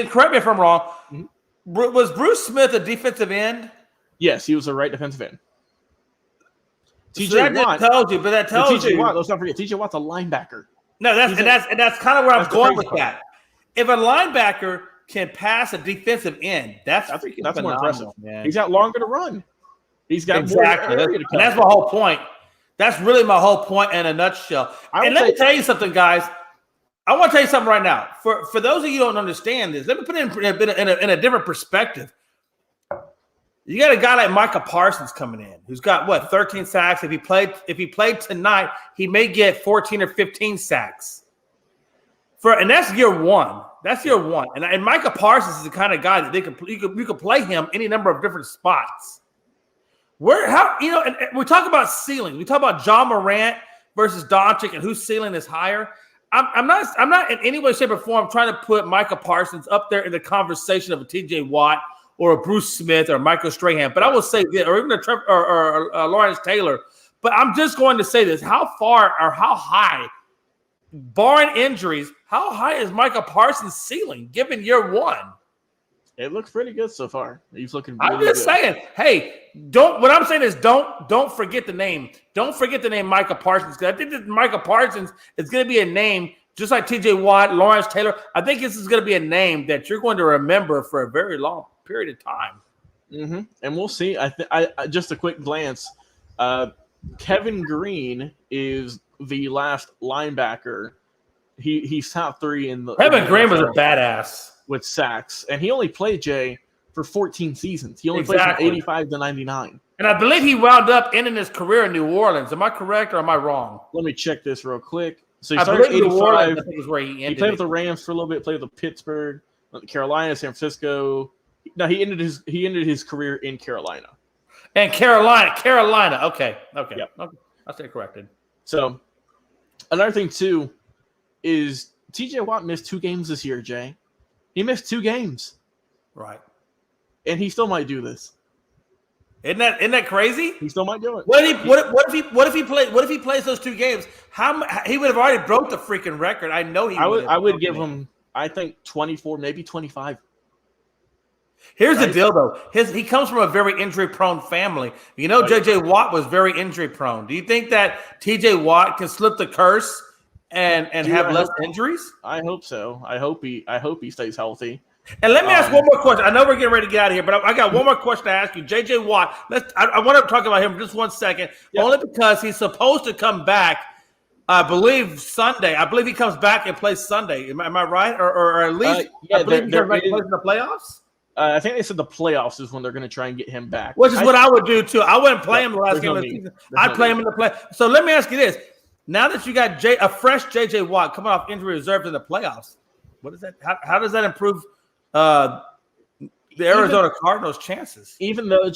correct me if I'm wrong. Mm-hmm. Was Bruce Smith a defensive end? Yes, he was a right defensive end. TJ Watt tells you, but that tells you. Watt, let's not forget, TJ Watt's a linebacker. No, that's kind of where I'm going with that. If a linebacker can pass a defensive end, that's more impressive, man. He's got longer to run. He's got exactly. More and that's my whole point. That's really my whole point in a nutshell. And let me tell you something, guys. I want to tell you something right now. For those of you who don't understand this, let me put it in a different perspective. You got a guy like Micah Parsons coming in, who's got 13 sacks. If he played tonight, he may get 14 or 15 sacks. And that's year one. That's year one. And Micah Parsons is the kind of guy that you could play him any number of different spots. And we talk about ceiling. We talk about John Morant versus Doncic and whose ceiling is higher. I'm not in any way, shape, or form trying to put Micah Parsons up there in the conversation of a TJ Watt or a Bruce Smith or Michael Strahan, but I will say, or even a Lawrence Taylor. But I'm just going to say this: how far or how high, barring injuries, how high is Micah Parsons' ceiling given year one? It looks pretty good so far. He's looking. Really I'm just saying, hey, what I'm saying is, don't forget the name. Don't forget the name Micah Parsons, because I think that Micah Parsons is going to be a name just like T.J. Watt, Lawrence Taylor. I think this is going to be a name that you're going to remember for a very long period of time. Mm-hmm. And we'll see. I just a quick glance. Kevin Green is the last linebacker. He's top 3 in the. Kevin Green was a badass with sacks, and he only played Jay for 14 seasons. He only played from 85 to 99. And I believe he wound up ending his career in New Orleans. Am I correct or am I wrong? Let me check this real quick. So he started 85. Was where he played with the Rams for a little bit. Played with Pittsburgh, Carolina, San Francisco. No, he ended his career in Carolina. And Carolina. Okay. Yep. Okay. I'll stay corrected. So another thing too is TJ Watt missed 2 games this year, Jay. He missed 2 games. Right. And he still might do this. Isn't that crazy? He still might do it. What if he plays those 2 games? He would have already broke the freaking record. I know he would. I would give him, I think, 24, maybe 25. Here's the deal, though. He comes from a very injury-prone family. You know, J.J. Watt was very injury-prone. Do you think that T.J. Watt can slip the curse and have less injuries? I hope so. I hope he stays healthy. And let me ask one more question. I know we're getting ready to get out of here, but I got one more question to ask you. J.J. Watt, I want to talk about him for just 1 second, only because he's supposed to come back, I believe, Sunday. I believe he comes back and plays Sunday. Am I right? Or at least I believe he comes back and plays in the playoffs? I think they said the playoffs is when they're going to try and get him back. Which is what I would do, too. I wouldn't play him the last game of the season. I'd play him in the play. So let me ask you this. Now that you got a fresh J.J. Watt coming off injury reserve in the playoffs, what is that? How does that improve the Arizona Cardinals' chances? Even though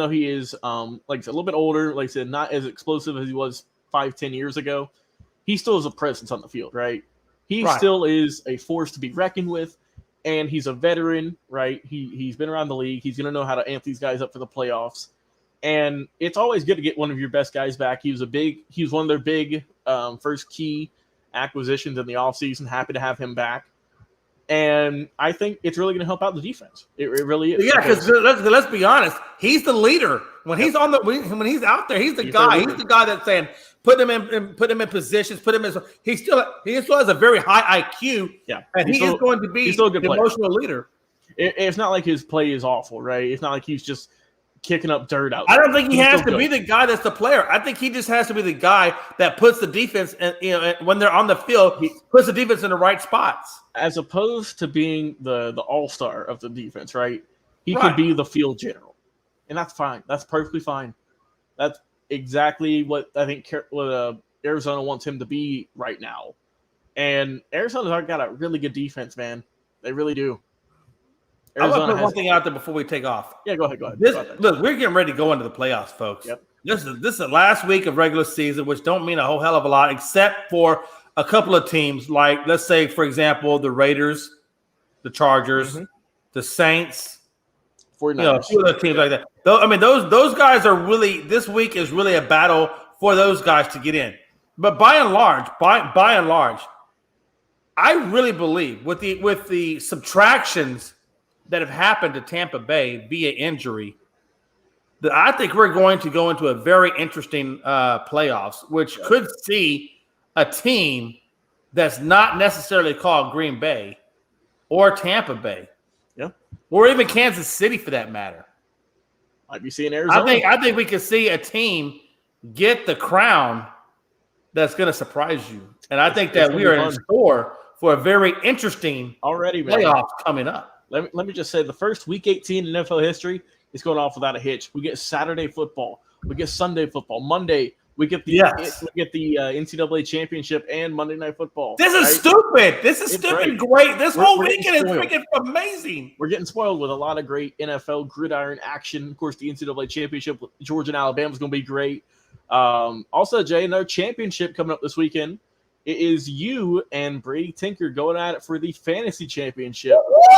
he is like a little bit older, like I said, not as explosive as he was 5-10 years ago, he still has a presence on the field, right? He still is a force to be reckoned with, and he's a veteran, right? He's been around the league. He's going to know how to amp these guys up for the playoffs. And it's always good to get one of your best guys back. He was one of their big first key acquisitions in the offseason. Happy to have him back. And I think it's really going to help out the defense. It really is. Yeah, because let's be honest, he's the leader. When he's when he's out there, he's the guy. He's the guy that's saying put him in positions, he still has a very high IQ. Yeah, and he is going to be the emotional leader. It's not like his play is awful, right? It's not like he's just kicking up dirt out. I don't think he has to be the guy that's the player. I think he just has to be the guy that puts the defense, when they're on the field, he puts the defense in the right spots. As opposed to being the all-star of the defense, right? He can be the field general, and that's fine. That's perfectly fine. That's exactly what I think Arizona wants him to be right now. And Arizona's got a really good defense, man. They really do. I want to put one thing out there before we take off. Yeah, go ahead. Look, we're getting ready to go into the playoffs, folks. Yep. This is the last week of regular season, which don't mean a whole hell of a lot, except for a couple of teams, like let's say, for example, the Raiders, the Chargers, the Saints, 49ers. A few other teams like that. Those guys are really. This week is really a battle for those guys to get in. But by and large, I really believe with the subtractions that have happened to Tampa Bay via injury, that I think we're going to go into a very interesting playoffs, which could see a team that's not necessarily called Green Bay or Tampa Bay, or even Kansas City for that matter. Might be seeing Arizona. I think we could see a team get the crown that's going to surprise you, and I think that we are in store for a very interesting playoffs coming up. Let me just say, the first Week 18 in NFL history is going off without a hitch. We get Saturday football. We get Sunday football. Monday, we get the NCAA championship and Monday Night Football. This is stupid. This is stupid. Great. This whole weekend is freaking amazing. We're getting spoiled with a lot of great NFL gridiron action. Of course, the NCAA championship with Georgia and Alabama is going to be great. Also, Jay, another championship coming up this weekend. It is you and Brady Tinker going at it for the fantasy championship. What?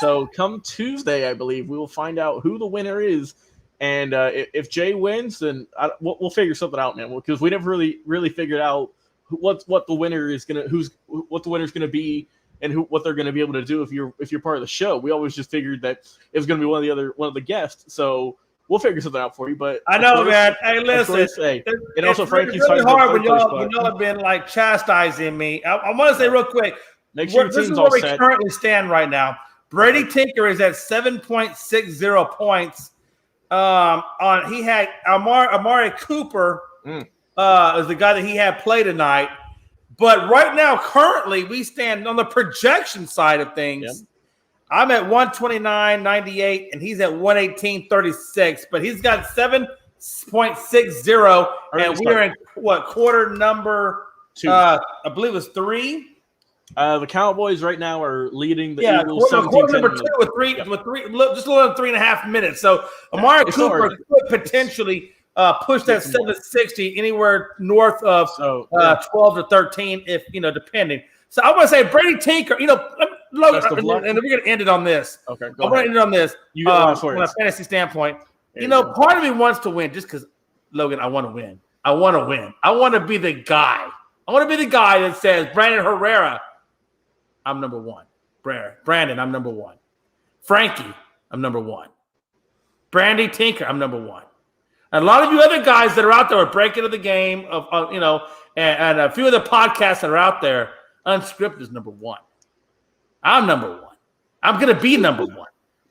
So come Tuesday, I believe, we will find out who the winner is. And if Jay wins, then we'll figure something out, man. Because we never really figured out what the winner is gonna be and what they're gonna be able to do if you're part of the show. We always just figured that it was gonna be one of the guests. So we'll figure something out for you. But I know, man. Hey, listen. And also, Frankie's really hard when y'all have been like chastising me. I want to say real quick. Make sure this is where we currently stand right now. Brady Tinker is at 7.60 points. He had Amari Cooper is the guy that he had play tonight. But right now, currently, we stand on the projection side of things. Yep. I'm at 129.98, and he's at 118.36. But he's got 7.60, and we're in quarter number 2? I believe it's 3. The Cowboys right now are leading the Eagles. Quarter number 2 with three, just a little under 3.5 minutes. So Amari Cooper could potentially push that 760 anywhere north of 12 to 13, if depending. So I want to say Brady Tinker. Logan, and we're going to end it on this. Okay, I'm going to end it on this. From a fantasy standpoint, part of me wants to win just because, Logan, I want to win. I want to win. I want to be the guy. I want to be the guy that says, Brandon Herrera, I'm number 1. Brandon, I'm number 1. Frankie, I'm number 1. Brandy Tinker, I'm number 1. And a lot of you other guys that are out there are breaking of the game and a few of the podcasts that are out there, Unscripted is number 1. I'm number 1. I'm going to be number 1.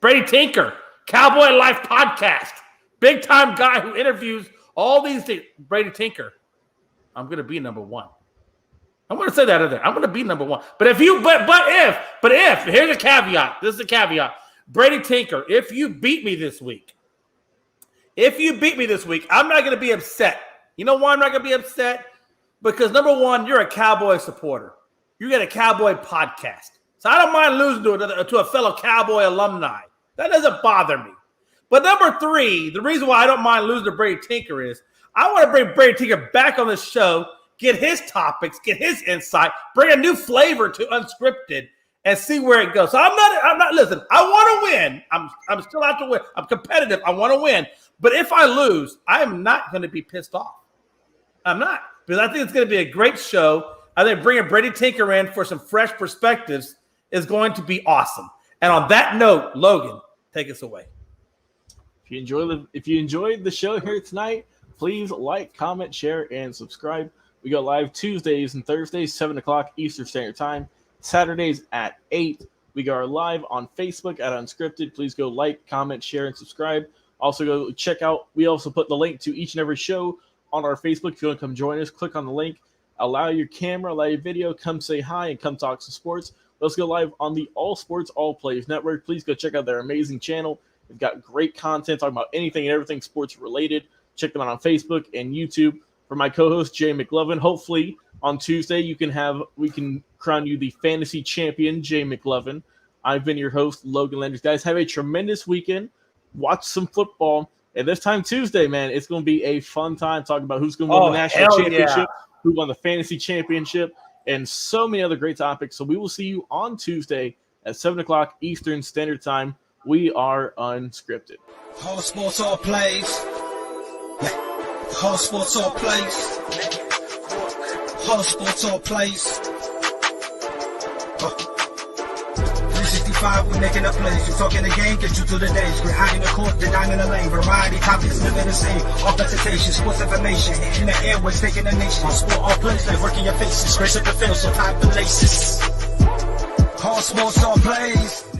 Brady Tinker, Cowboy Life Podcast, big time guy who interviews all these things. Brady Tinker, I'm going to be number 1. I'm going to say that in there. I'm going to be number 1. But if here's a caveat. This is a caveat. Brady Tinker, if you beat me this week, I'm not going to be upset. You know why I'm not going to be upset? Because number 1, you're a Cowboy supporter. You get a Cowboy podcast. So I don't mind losing to a fellow Cowboy alumni. That doesn't bother me. But number 3, the reason why I don't mind losing to Brady Tinker is I want to bring Brady Tinker back on the show, get his topics, get his insight, bring a new flavor to Unscripted, and see where it goes. So I'm not. Listen, I want to win. I'm still out to win. I'm competitive. I want to win. But if I lose, I am not going to be pissed off. I'm not, because I think it's going to be a great show. I think bringing Brady Tinker in for some fresh perspectives is going to be awesome. And on that note, Logan, take us away. If you enjoyed the show here tonight, please like, comment, share, and subscribe. We go live Tuesdays and Thursdays, 7 o'clock Eastern Standard Time. Saturdays at 8. We go live on Facebook at Unscripted. Please go like, comment, share, and subscribe. Also, go check out, we also put the link to each and every show on our Facebook. If you want to come join us, click on the link, allow your camera, allow your video, come say hi, and come talk some sports. Let's go live on the All Sports, All Plays Network. Please go check out their amazing channel. They've got great content talking about anything and everything sports related. Check them out on Facebook and YouTube. For my co-host, Jay McLovin, hopefully on Tuesday we can crown you the fantasy champion, Jay McLovin. I've been your host, Logan Landers. Guys, have a tremendous weekend. Watch some football. And this time Tuesday, man, it's going to be a fun time talking about who's going to win the national championship, who won the fantasy championship, and so many other great topics. So we will see you on Tuesday at 7 o'clock Eastern Standard Time. We are Unscripted. All sports, all plays. All sports, all plays. All sports, all plays. 365, we're making up plays. You're talking the game, get you to the days. We're high in the court, the dime in the lane. Variety, topics, living the same. All presentation, sports information. In the airways, taking the nation. All sport, all plays, like working your faces. Grace at the field, so tie the laces. All sports, all plays.